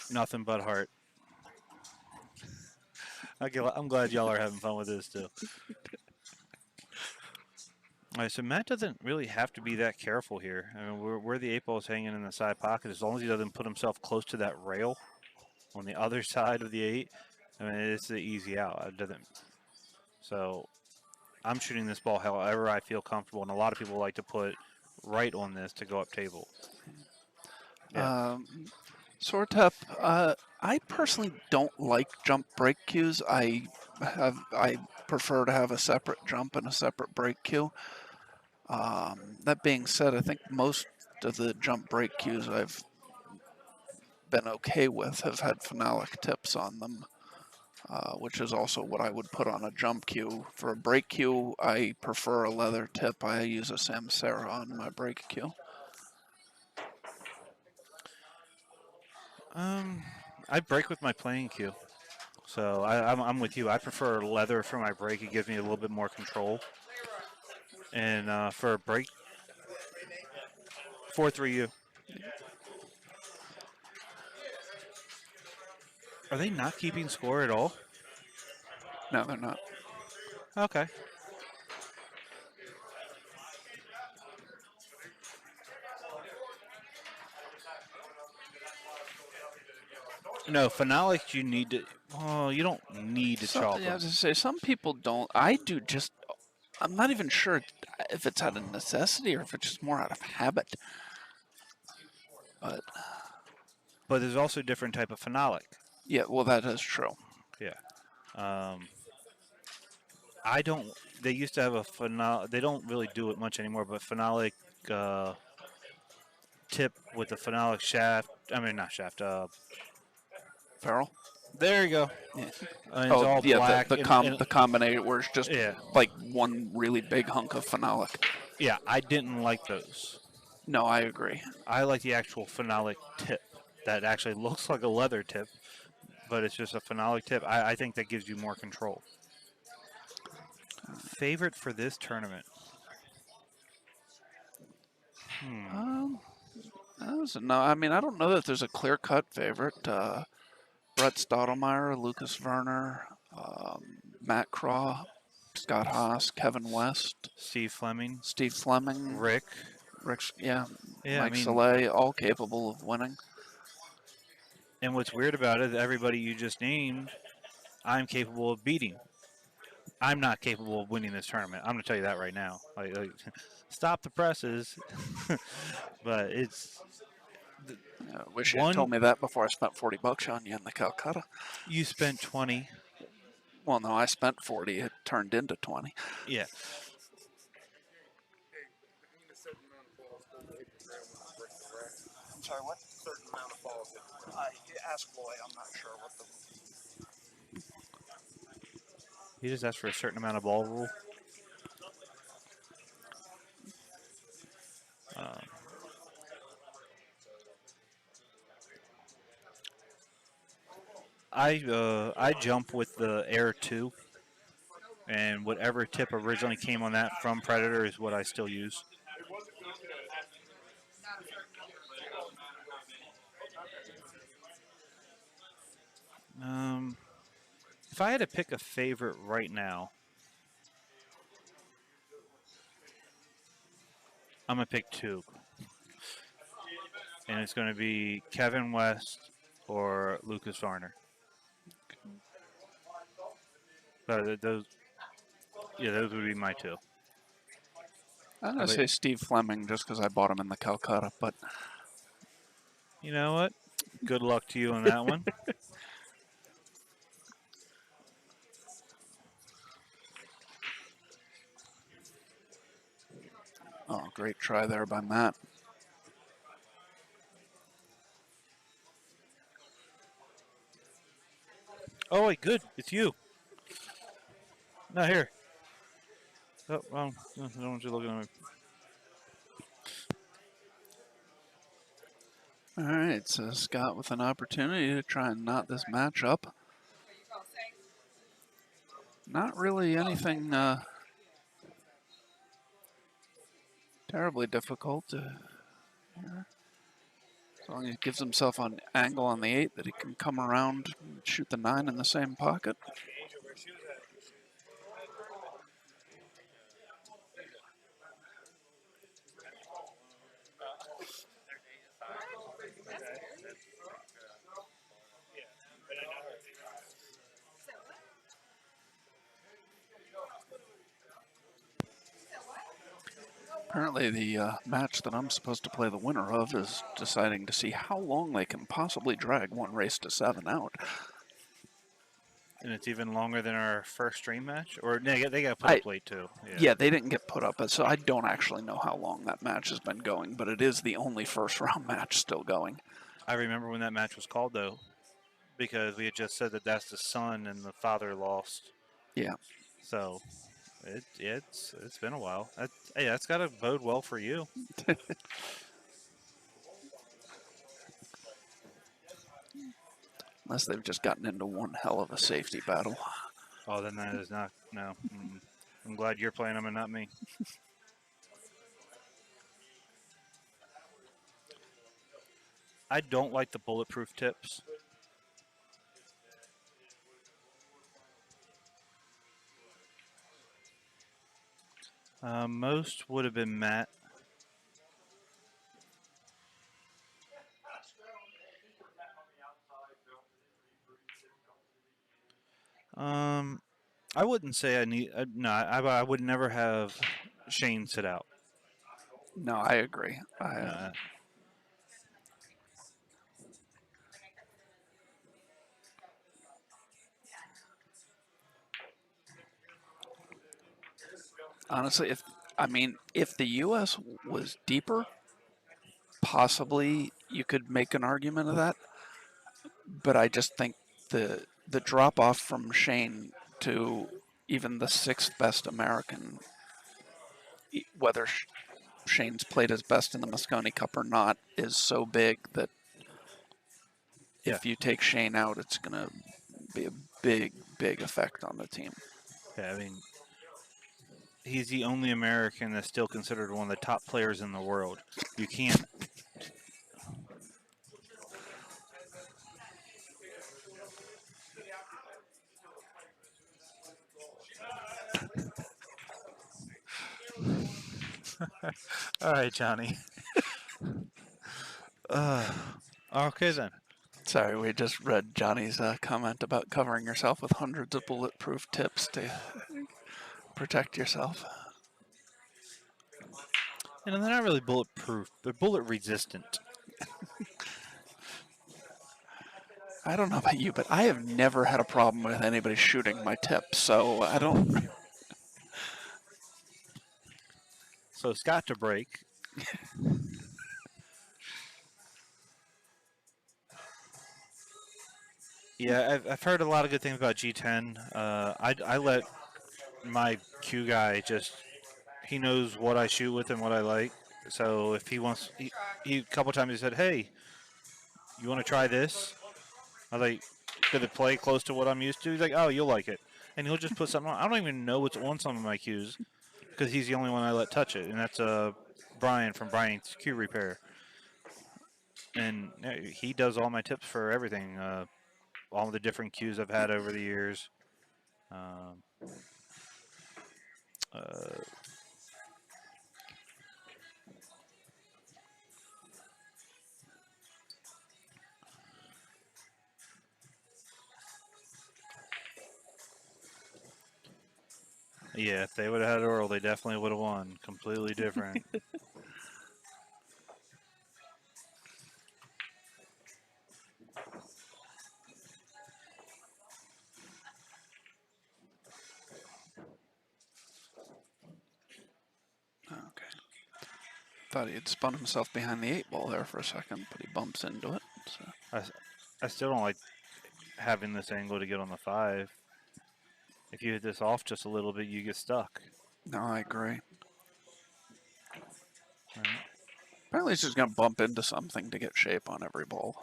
Nothing but heart. I'm glad y'all are having fun with this too. All right, so Matt doesn't really have to be that careful here. I mean, where the 8-ball is hanging in the side pocket, as long as he doesn't put himself close to that rail on the other side of the 8, I mean, it's the easy out. It doesn't. So I'm shooting this ball however I feel comfortable, and a lot of people like to put right on this to go up table. Yeah. Sortep, I personally don't like jump break cues. I prefer to have a separate jump and a separate break cue. That being said, I think most of the jump break cues I've been okay with have had phenolic tips on them, which is also what I would put on a jump cue. For a break cue, I prefer a leather tip. I use a Samsara on my break cue. I break with my playing cue. So I'm with you. I prefer leather for my break. It gives me a little bit more control. And for a break, 4-3U. Are they not keeping score at all? No, they're not. Okay. No, phenolic you need to. Oh, you don't need to chalk. Yeah, I was to say some people don't. I do just I'm not even sure if it's out of necessity or if it's just more out of habit. But But there's also a different type of phenolic. yeah, well, that is true. Yeah. I don't. They used to have a phenolic. They don't really do it much anymore, but phenolic uh, tip with the phenolic shaft. I mean, not shaft. Farrell. There you go. Yeah. And it's Oh all yeah, black. the combinator where it's just Yeah, like one really big hunk of phenolic. yeah. I didn't like those. No, I agree. I like the actual phenolic tip that actually looks like a leather tip, but it's just a phenolic tip. I think that gives you more control. Favorite for this tournament? Um, no, I mean I don't know that there's a clear-cut favorite. Brett Stottlemyre, Lucas Werner, Matt Krah, Scott Haas, Kevin West, Steve Fleming, Steve Fleming, Rick. Yeah, Yeah, I Mike mean, Soleil, all capable of winning. and what's weird about it, everybody you just named, I'm capable of beating. I'm not capable of winning this tournament. I'm going to tell you that right now. Like stop the presses. But it's I wish you had one. told me that before I spent $40 on you in the Calcutta. You spent 20. Well, no, I spent 40. It turned into 20. Yeah. I'm sorry, what? Certain amount of balls. Ask Loy. I'm not sure what the. He just asked for a certain amount of ball rule. Um, I jump with the Air 2, and whatever tip originally came on that from Predator is what I still use. If I had to pick a favorite right now, I'm going to pick two. And it's going to be Kevin West or Lucas Varner. Those would be my two. I'm going to say Steve Fleming just because I bought him in the Calcutta, but. You know what? Good luck to you on that one. Oh, great try there by Matt. Oh, wait, good. It's you. Not here. Oh, well, I don't want you looking at me. All right, so Scott with an opportunity to try and knot this match up. Not really anything terribly difficult. As long as he gives himself an angle on the 8 that he can come around and shoot the 9 in the same pocket. Apparently the match that I'm supposed to play the winner of is deciding to see how long they can possibly drag one race to 7 out. And it's even longer than our first stream match? Or they got put up late, too. Yeah, they didn't get put up, so I don't actually know how long that match has been going, but it is the only first round match still going. I remember when that match was called, though, because we had just said that that's the son and the father lost. Yeah. So it's been a while. That's got to bode well for you. Unless they've just gotten into one hell of a safety battle. Oh, then that is not, no. Mm-mm. I'm glad you're playing them and not me. I don't like the bulletproof tips. Most would have been Matt. I wouldn't say I need. No, I would never have Shane sit out. No, I agree. No, Honestly, if the U.S. was deeper, possibly you could make an argument of that. But I just think the drop off from Shane to even the sixth best American, whether Shane's played his best in the Moscone Cup or not, is so big that Yeah. if you take Shane out, it's going to be a big, big effect on the team. yeah, I mean, he's the only American that's still considered one of the top players in the world. You can't. All right, Johnny. Okay then. Sorry, we just read Johnny's comment about covering yourself with hundreds of bulletproof tips to protect yourself. You know, they're not really bulletproof. They're bullet resistant. I don't know about you, but I have never had a problem with anybody shooting my tips, so I don't. So Scott to break. Yeah, I've heard a lot of good things about G10. I let my Q guy just, he knows what I shoot with and what I like. So if he wants, he a couple times he said, "Hey, you want to try this?" I was like, "Did it play close to what I'm used to?" He's like, "Oh, you'll like it," and he'll just put something on. I don't even know what's on some of my Qs because he's the only one I let touch it, and that's Brian from Brian's Q Repair, and he does all my tips for everything. All the different Qs I've had over the years. Um, uh, yeah, if they would have had Earl, they definitely would have won. Completely different. Okay. Thought he had spun himself behind the 8 ball there for a second, but he bumps into it. So. I still don't like having this angle to get on the 5. If you hit this off just a little bit, you get stuck. No, I agree. Right. Apparently he's just going to bump into something to get shape on every ball.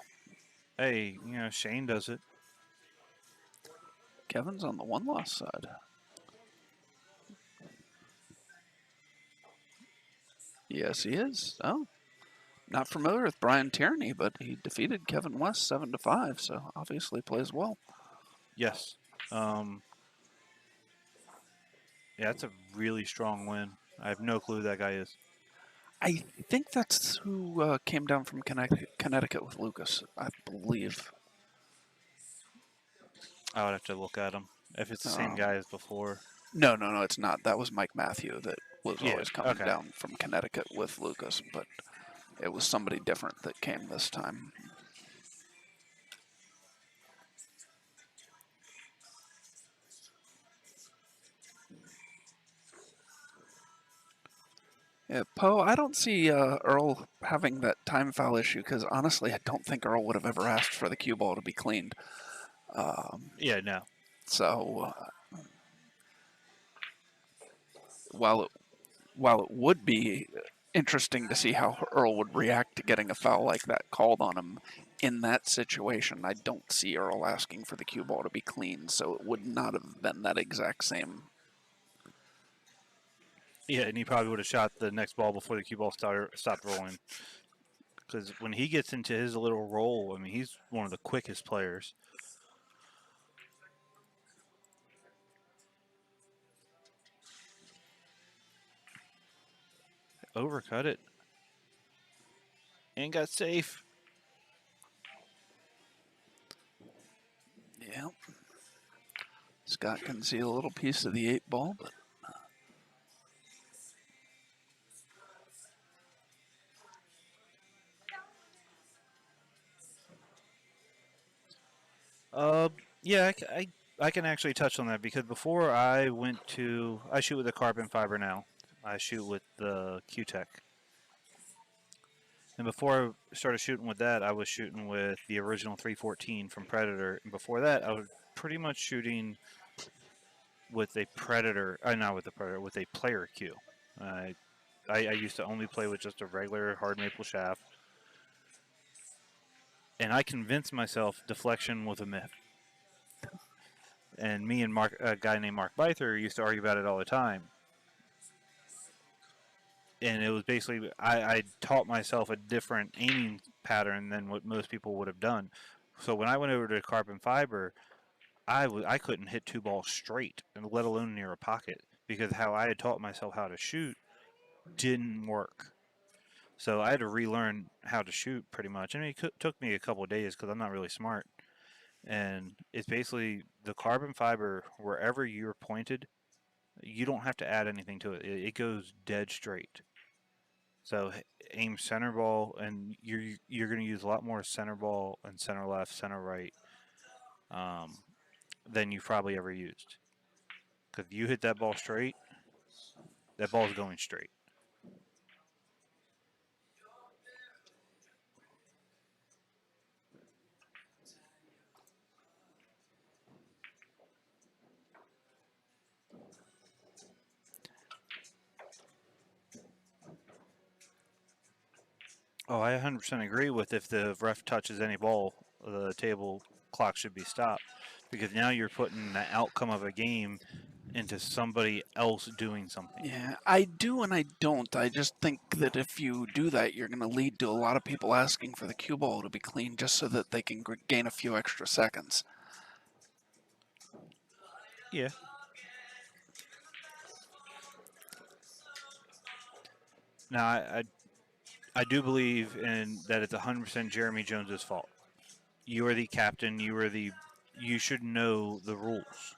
Hey, you know, Shane does it. Kevin's on the one-loss side. Yes, he is. Oh, not familiar with Brian Tierney, but he defeated Kevin West 7-5, so obviously plays well. Yes. Yeah, that's a really strong win. I have no clue who that guy is. I think that's who came down from Connecticut with Lucas, I believe. I would have to look at him if it's the same guy as before. No, it's not. That was Mike Matthew that was Yeah, always coming okay. down from Connecticut with Lucas, but it was somebody different that came this time. Yeah, Poe, I don't see Earl having that time foul issue because honestly, I don't think Earl would have ever asked for the cue ball to be cleaned. Yeah, no. So while it would be interesting to see how Earl would react to getting a foul like that called on him in that situation, I don't see Earl asking for the cue ball to be cleaned, so it would not have been that exact same. Yeah, and he probably would have shot the next ball before the cue ball stopped rolling. Because when he gets into his little roll, I mean, he's one of the quickest players. Overcut it. And got safe. Yeah. Scott can see a little piece of the 8 ball, but Yeah, I can actually touch on that because before I shoot with a carbon fiber now. I shoot with the Q-Tech. And before I started shooting with that, I was shooting with the original 314 from Predator. And before that, I was pretty much shooting with a Predator, not with a Predator, with a player Q. I used to only play with just a regular hard maple shaft. And I convinced myself deflection was a myth. And me and a guy named Mark Byther used to argue about it all the time. And it was basically, I taught myself a different aiming pattern than what most people would have done. So when I went over to carbon fiber, I couldn't hit 2 balls straight, and let alone near a pocket, because how I had taught myself how to shoot didn't work. So I had to relearn how to shoot pretty much. And it took me a couple of days because I'm not really smart. And it's basically the carbon fiber, wherever you're pointed, you don't have to add anything to it. It goes dead straight. So aim center ball, and you're going to use a lot more center ball and center left, center right than you've probably ever used. Because you hit that ball straight, that ball's going straight. Oh, I 100% agree with if the ref touches any ball, the table clock should be stopped. Because now you're putting the outcome of a game into somebody else doing something. yeah, I do and I don't. I just think that if you do that, you're going to lead to a lot of people asking for the cue ball to be clean just so that they can gain a few extra seconds. Yeah. Now, I do believe in that it's 100% Jeremy Jones's fault. You are the captain. You should know the rules.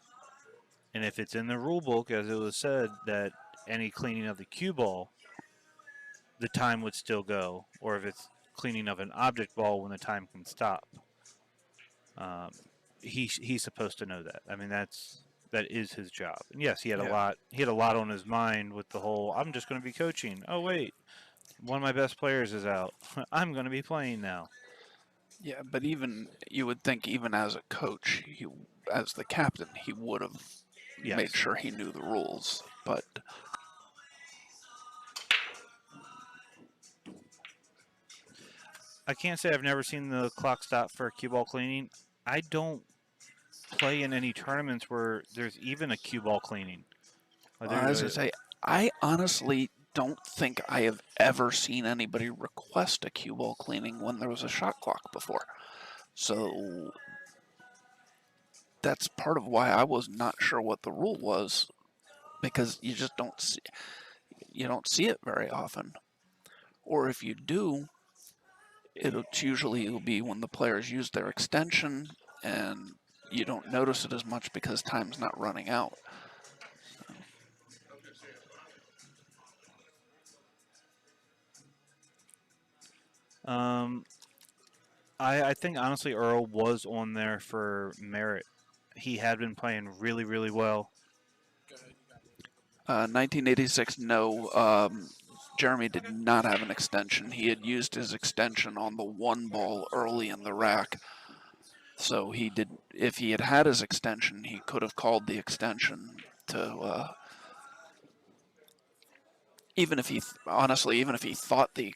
And if it's in the rule book, as it was said, that any cleaning of the cue ball, the time would still go. Or if it's cleaning of an object ball when the time can stop. He's supposed to know that. I mean, that is his job. And yes, he had a lot. He had a lot on his mind with the whole. I'm just going to be coaching. Oh wait, one of my best players is out. I'm going to be playing now. Yeah, but even you would think, even as a coach, as the captain, he would have made sure he knew the rules. But I can't say I've never seen the clock stop for cue ball cleaning. I don't play in any tournaments where there's even a cue ball cleaning. As I say, I honestly don't think I have ever seen anybody request a cue ball cleaning when there was a shot clock before. So that's part of why I was not sure what the rule was, because you just don't see it very often. Or if you do, it'll usually be when the players use their extension, and you don't notice it as much because time's not running out. I think honestly Earl was on there for merit. He had been playing really, really well. 1986, no. Jeremy did not have an extension. He had used his extension on the 1 ball early in the rack. So he did. If he had had his extension, he could have called the extension to. Even if he thought the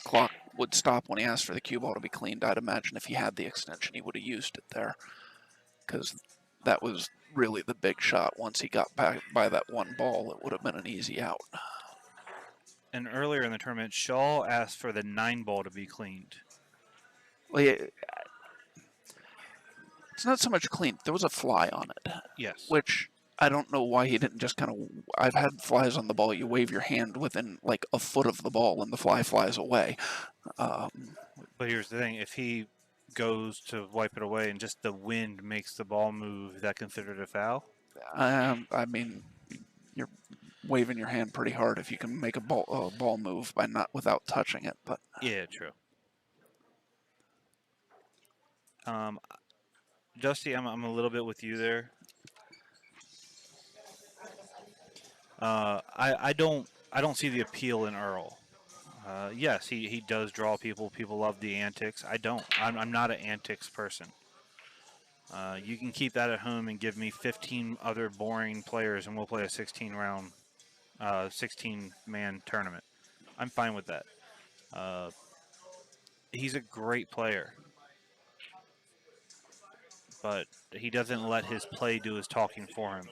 clock would stop when he asked for the cue ball to be cleaned, I'd imagine if he had the extension, he would have used it there, because that was really the big shot. Once he got back by that 1 ball, it would have been an easy out. And earlier in the tournament, Shaw asked for the 9 ball to be cleaned. Well, yeah, it's not so much clean. There was a fly on it. Yes. Which I don't know why he didn't just kind of. I've had flies on the ball. You wave your hand within like a foot of the ball, and the fly flies away. But here's the thing: if he goes to wipe it away, and just the wind makes the ball move, is that considered a foul? I mean, you're waving your hand pretty hard if you can make a ball move by not without touching it. But Yeah, true. Dusty, I'm a little bit with you there. I don't see the appeal in Earl. Yes, he does draw people. People love the antics. I don't. I'm not an antics person. You can keep that at home and give me 15 other boring players, and we'll play a 16-man tournament. I'm fine with that. He's a great player, but he doesn't let his play do his talking for him.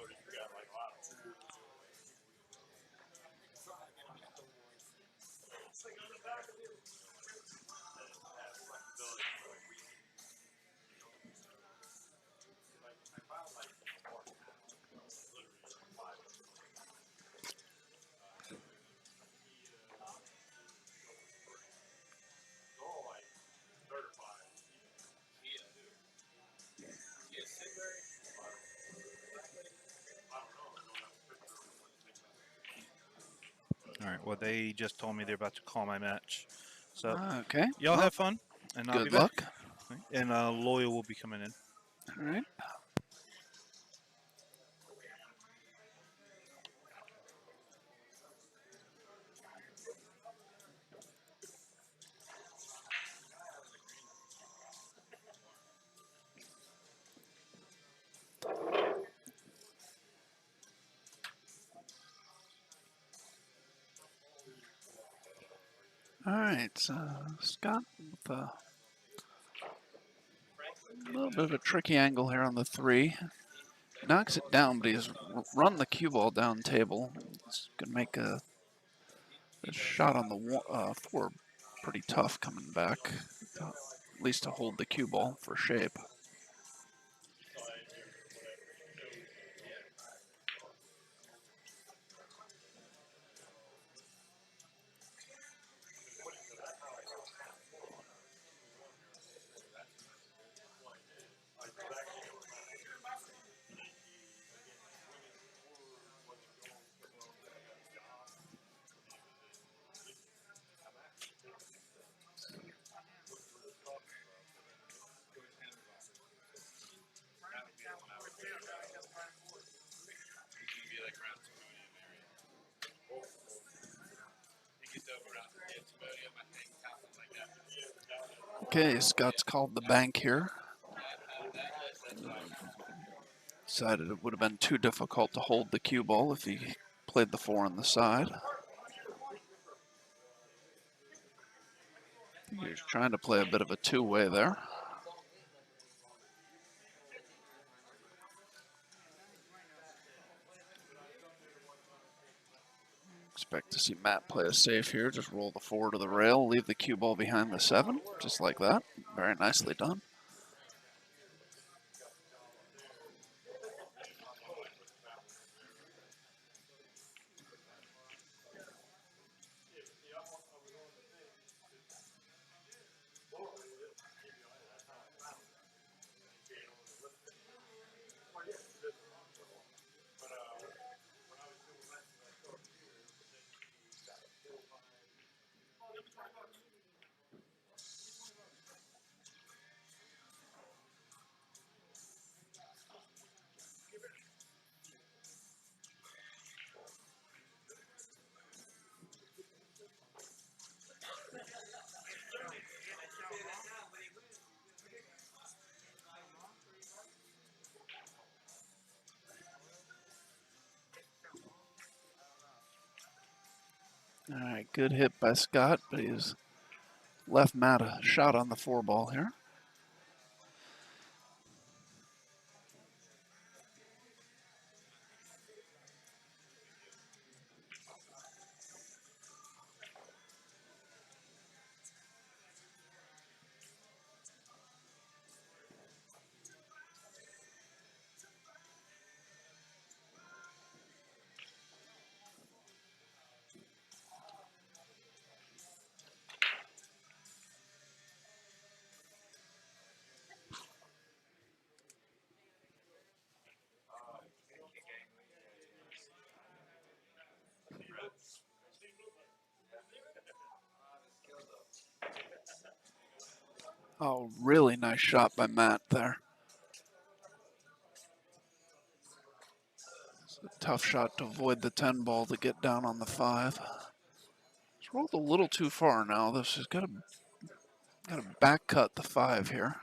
All right. Well, they just told me they're about to call my match. So okay, y'all well, have fun, and I'll be good back. luck. And Loyal will be coming in. All right. All right, so Scott with a little bit of a tricky angle here on the 3. Knocks it down, but he's run the cue ball down table. It's going to make a shot on the 4 pretty tough coming back, at least to hold the cue ball for shape. Okay, Scott's called the bank here. Decided it would have been too difficult to hold the cue ball if he played the 4 on the side. He was trying to play a bit of a two-way there. Expect to see Matt play a safe here. Just roll the 4 to the rail, leave the cue ball behind the 7, just like that. Very nicely done. All right, good hit by Scott, but he's left Matt a shot on the 4 ball here. Oh, really nice shot by Matt there. It's a tough shot to avoid the 10 ball to get down on the 5. It's rolled a little too far now. This has got to back cut the 5 here.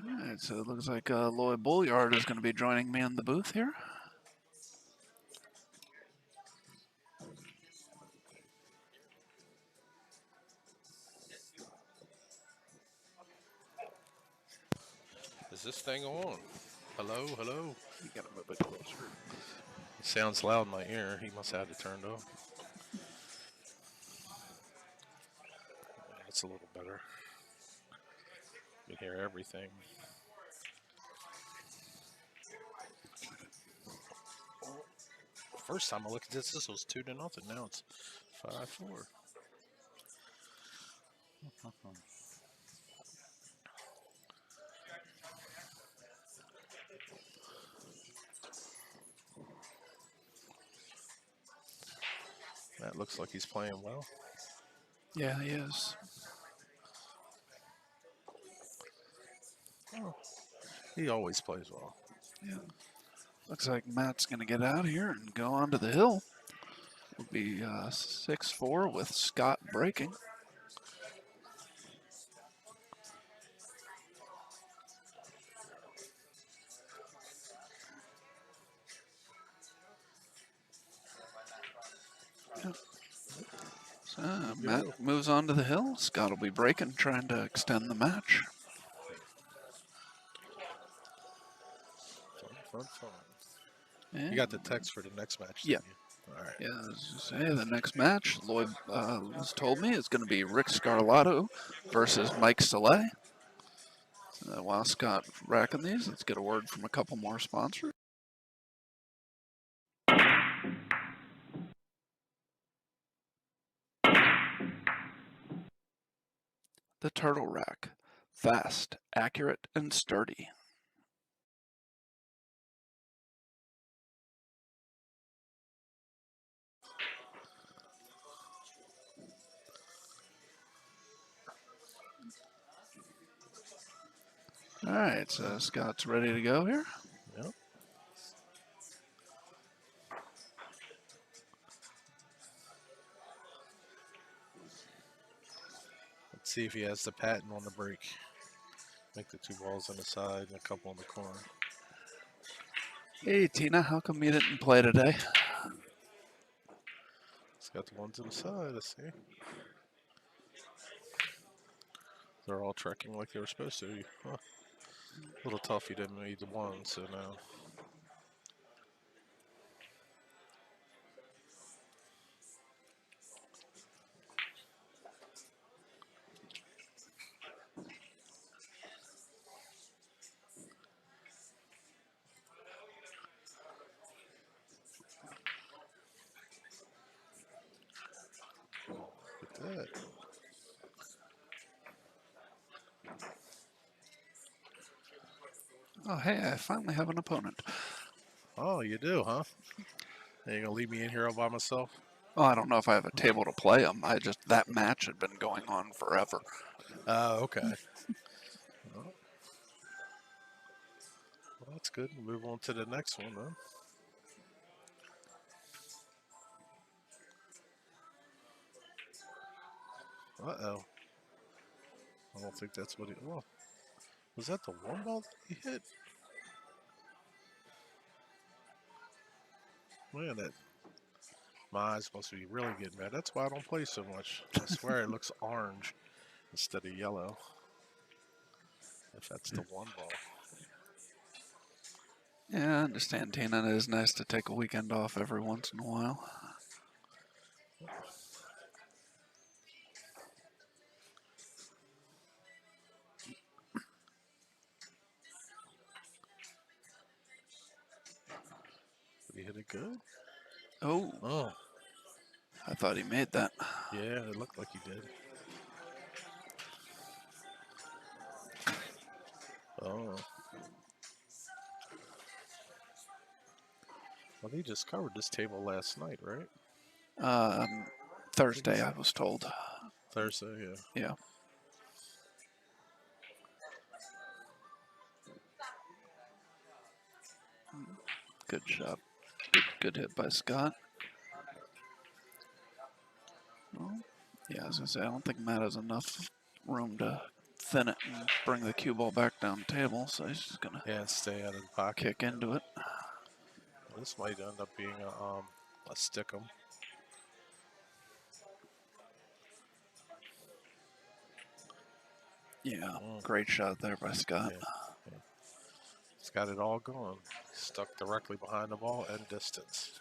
All right, so it looks like Lloyd Bulliard is going to be joining me in the booth here. Is this thing on? Hello, hello. You got to move it closer. It sounds loud in my ear. He must have had it turned off. That's a little better. You can hear everything. First time I looked at this was 2-0. Now it's 5-4. That looks like he's playing well. Yeah, he is. Oh, he always plays well. Yeah. Looks like Matt's going to get out here and go onto the hill. It'll be 6-4 with Scott breaking. So Matt moves on to the hill. Scott will be breaking, trying to extend the match. Fun. And You got the text for the next match, yeah. didn't you? All right. Yeah, I was just saying, the next match, Lloyd has told me, is going to be Rick Scarlato versus Mike Soleil. While Scott racking these, let's get a word from a couple more sponsors. The Turtle Rack. Fast, accurate, and sturdy. All right, so Scott's ready to go here. Yep. Let's see if he has the patent on the break. Make the 2 balls on the side and a couple on the corner. Hey, Tina, how come you didn't play today? It's got the ones on the side, let's see. They're all trekking like they were supposed to. Huh. A little tough you didn't need the one, so now. Look at that. Oh, hey, I finally have an opponent. Oh, you do, huh? Are you gonna leave me in here all by myself? Oh, I don't know if I have a table to play them. That match had been going on forever. Oh, okay. Well, that's good. Move on to the next one, then. Uh-oh. I don't think that's what he... Oh. Was that the 1 ball that he hit? Man, my eyes must be really getting bad. That's why I don't play so much. I swear it looks orange instead of yellow. If that's the 1 ball. Yeah, I understand, Tina. It is nice to take a weekend off every once in a while. Did he hit it good? Oh, Oh, I thought he made that. yeah, it looked like he did. Oh. Well, they just covered this table last night, right? Thursday, I was told. Thursday, yeah. Yeah. Good shot. Good hit by Scott. Well, yeah, as I say, I don't think Matt has enough room to thin it and bring the cue ball back down the table, so he's just gonna Yeah, stay out of the pocket. kick into it. Well, this might end up being a stick 'em. Yeah, great shot there by Scott. Yeah. He's got it all going. Stuck directly behind the ball and distance.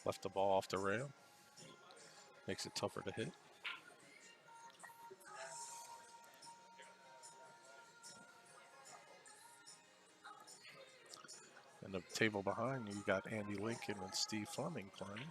Left the ball off the rail. Makes it tougher to hit. And the table behind you got Andy Lincoln and Steve Fleming playing.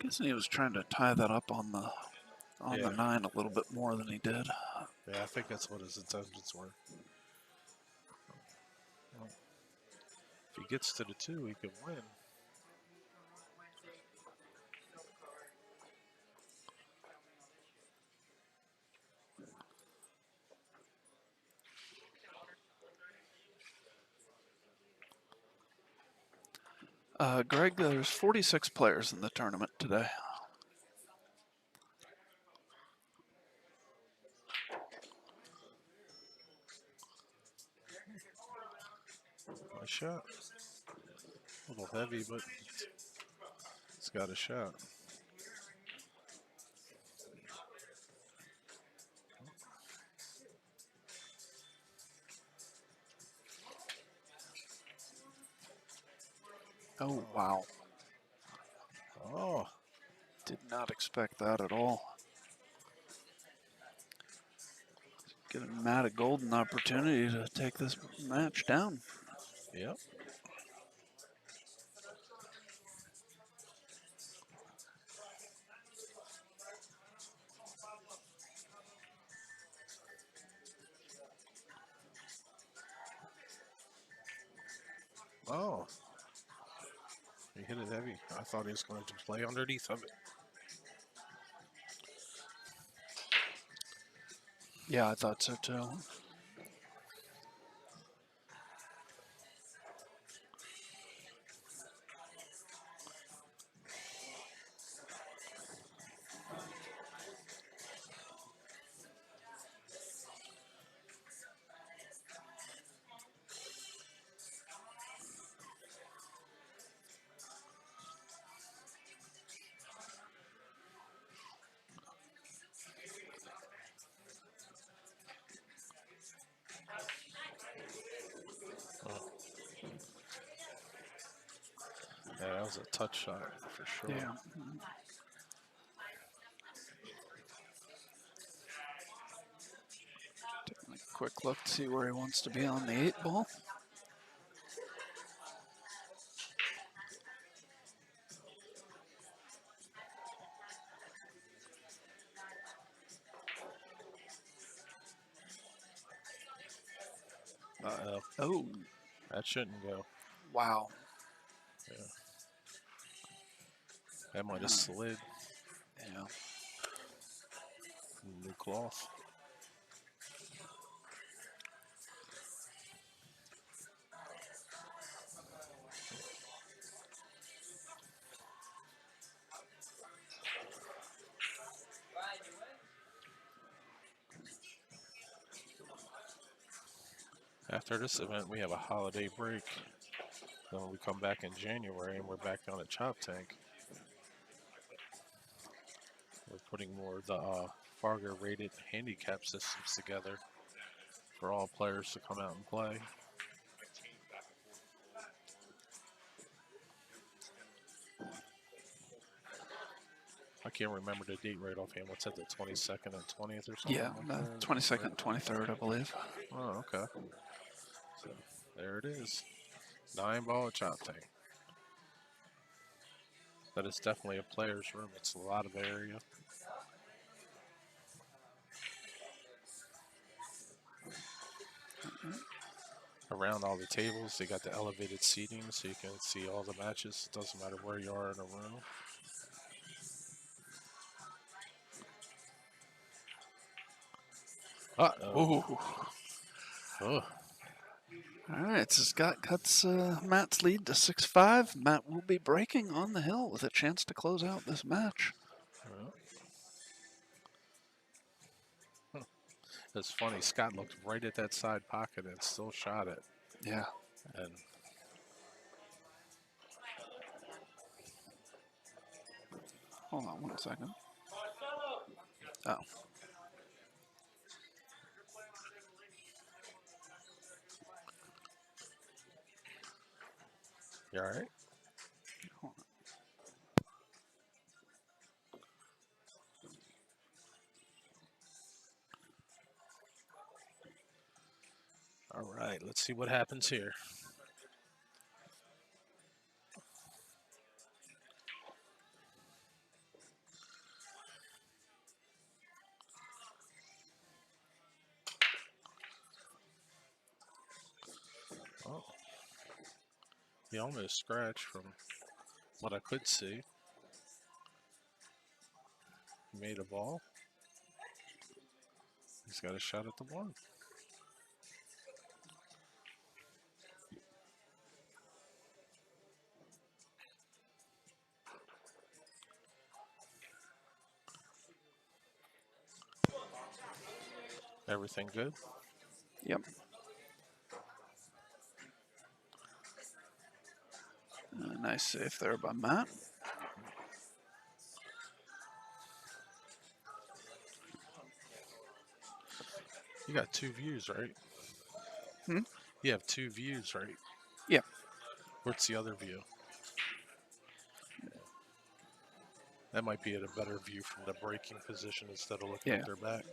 Guessing he was trying to tie that up on the Yeah. 9 a little bit more than he did. Yeah, I think that's what his intentions were. Well, if he gets to the 2, he could win. Greg, there's 46 players in the tournament today. Nice shot. A little heavy, but it's got a shot. Oh, wow. Oh, Did not expect that at all. Giving Matt a golden opportunity to take this match down. yep. Oh, he hit it heavy. I thought he was going to play underneath of it. Yeah, I thought so too. Yeah, that was a touch shot for sure. Yeah. Taking a quick look to see where he wants to be on the 8 ball. Uh-oh. Oh, That shouldn't go. wow. Yeah. That might have slid. Yeah. New cloth. After this event, we have a holiday break. Then we come back in January and we're back on a chop tank. We're putting more of the Fargo rated handicap systems together for all players to come out and play. can't remember the date right offhand. What's that, the 22nd and 20th or something? Yeah, like the that? 22nd, 23rd, I believe. Oh, okay. So there it is. 9-ball chop tank. But it's definitely a player's room. It's a lot of area. Around all the tables, they got the elevated seating so you can see all the matches. It doesn't matter where you are in a room. Uh-oh. Ooh. Oh, All right, so Scott cuts Matt's lead to 6-5. Matt will be breaking on the hill with a chance to close out this match. well. It's funny. Scott looked right at that side pocket and still shot it. Yeah. And Hold on 1 second. Oh. you all right? Hold All right, let's see what happens here. Oh, he almost scratched from what I could see. He made a ball. He's got a shot at the one. Everything good? Yep. Nice save there by Matt. You got 2 views, right? Hmm? You have 2 views, right? Yeah. What's the other view? That might be at a better view from the breaking position instead of looking Yeah. at their back.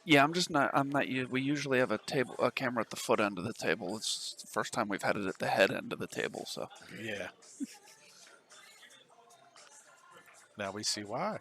Yeah, I'm not. We usually have a camera at the foot end of the table. It's the first time we've had it at the head end of the table. So Yeah. Now we see why.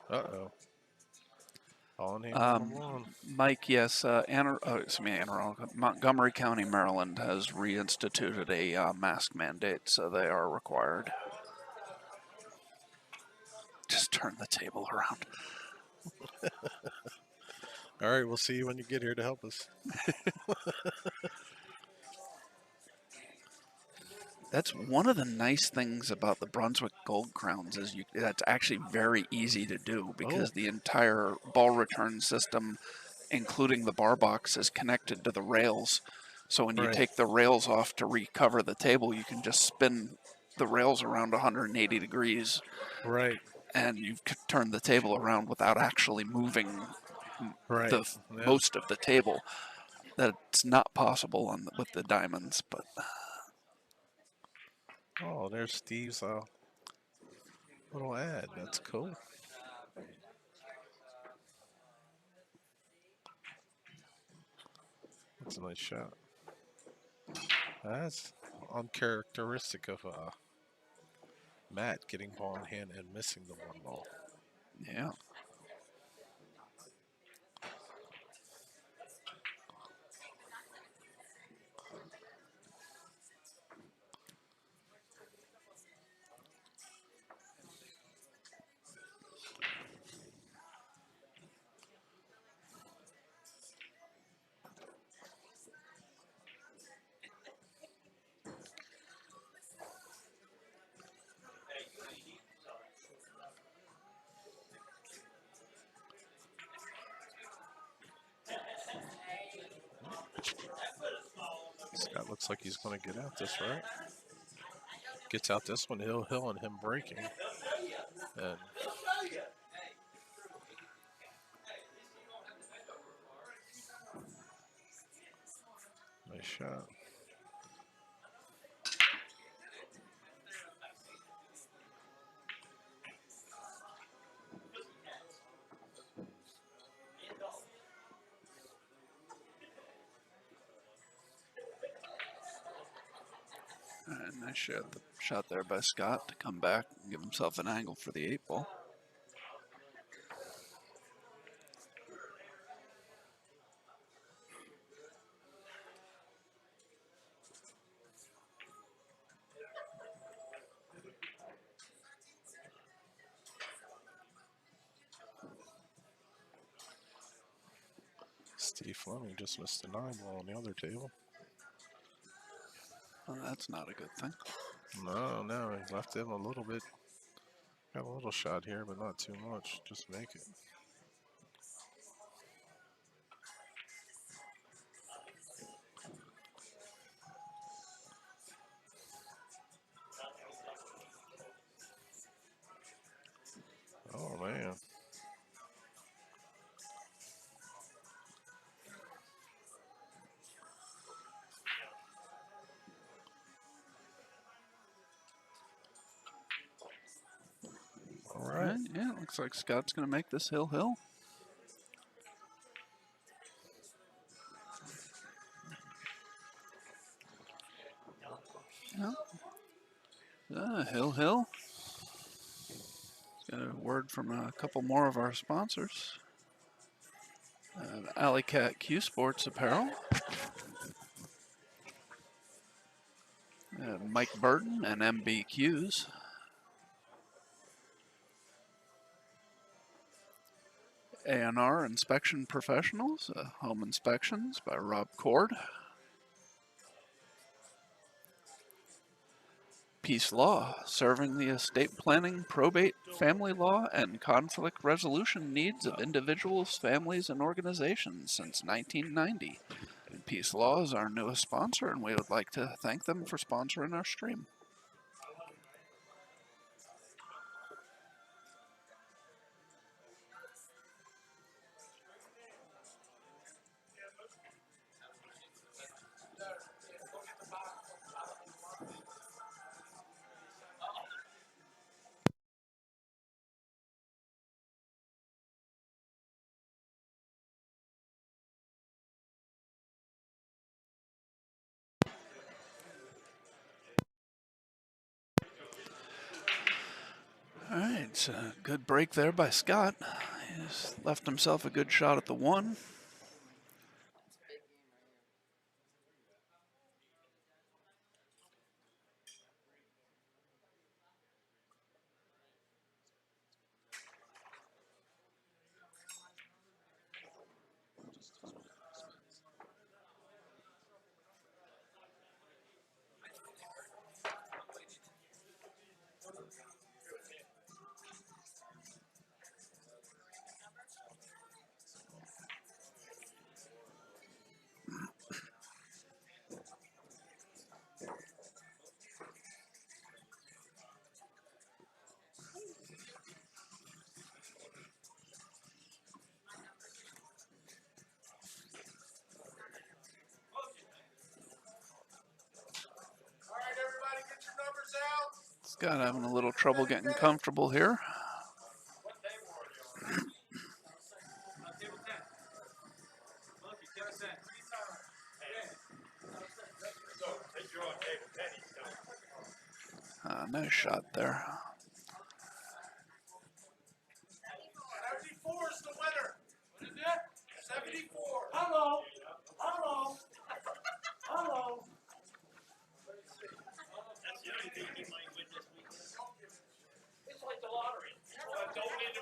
Uh-oh. On hand on the one. Mike, yes, Montgomery County, Maryland has reinstituted a mask mandate, so they are required. Just turn the table around. All right, we'll see you when you get here to help us. That's one of the nice things about the Brunswick Gold Crowns is that's actually very easy to do because the entire ball return system, including the bar box, is connected to the rails. So when you Right. take the rails off to recover the table, you can just spin the rails around 180 degrees Right. and you can turn the table around without actually moving Right. the Yeah. most of the table. That's not possible with the diamonds, but Oh, there's Steve's little ad. That's cool. That's a nice shot. That's uncharacteristic of Matt getting ball in hand and missing the one ball. yeah. Scott looks like he's going to get out this, right? Gets out this one, Hill and him breaking. And nice shot. And nice shot there by Scott to come back and give himself an angle for the 8-ball. Steve Fleming just missed an 9-ball on the other table. Well, that's not a good thing. No, he left him a little bit. Got a little shot here, but not too much. Just make it. Oh, man. All right. Yeah, looks like Scott's going to make this hill. Yeah. Hill. Got a word from a couple more of our sponsors. Alley Cat Q Sports Apparel. Mike Burton and MBQs. A&R Inspection Professionals, Home Inspections by Rob Cord. Peace Law, serving the estate planning, probate, family law, and conflict resolution needs of individuals, families, and organizations since 1990. And Peace Law is our newest sponsor, and we would like to thank them for sponsoring our stream. All right, so good break there by Scott. He's left himself a good shot at the 1. Scott having a little trouble getting comfortable here. Nice shot there. 74 is the winner. What is it? 74. Hello. Hello. Hello. That's the only thing he might win this week. It's like the lottery. Don't need to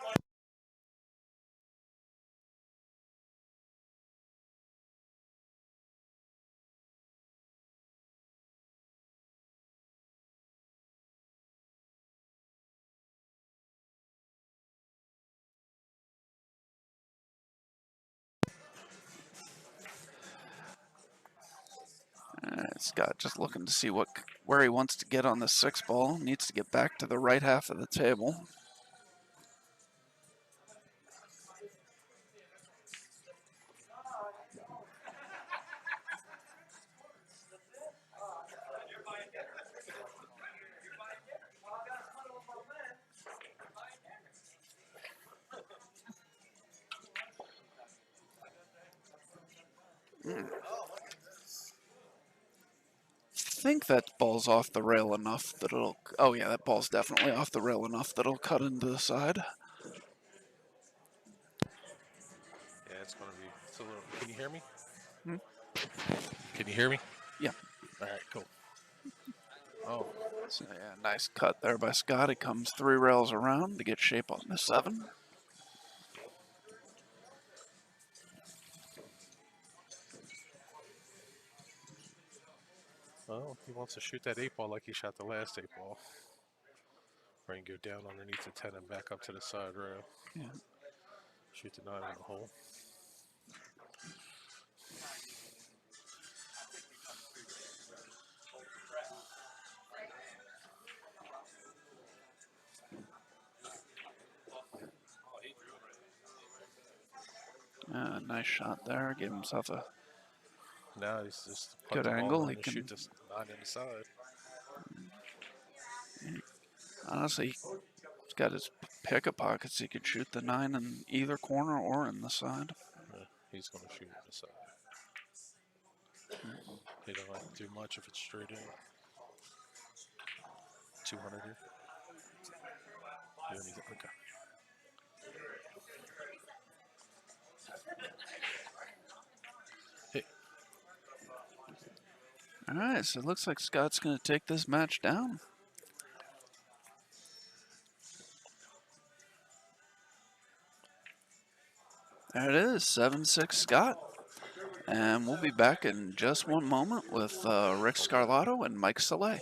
Scott just looking to see where he wants to get on the 6 ball. Needs to get back to the right half of the table. I think that ball's off the rail enough that it'll. Oh yeah, that ball's definitely off the rail enough that it'll cut into the side. Yeah, it's going to be. It's a little. Can you hear me? Hmm? Can you hear me? Yeah. All right, cool. Oh, So yeah, nice cut there by Scott. He comes 3 rails around to get shape on the 7. well, he wants to shoot that 8 ball like he shot the last 8 ball. Or he can go down underneath the 10 and back up to the side rail. Yeah. Shoot the 9 in the hole. Nice shot there. Gave himself a Now he's just good the ball angle. in He and can shoot this 9 in the side. honestly. He's got his picket pockets. He could shoot the 9 in either corner or in the side. Yeah, he's going to shoot in the side. He don't have to do much if it's straight in. 200 here. You don't need to, okay. Hey. All right, so it looks like Scott's going to take this match down. There it is, 7-6 Scott. And we'll be back in just one moment with Rick Scarlato and Mike Saleh.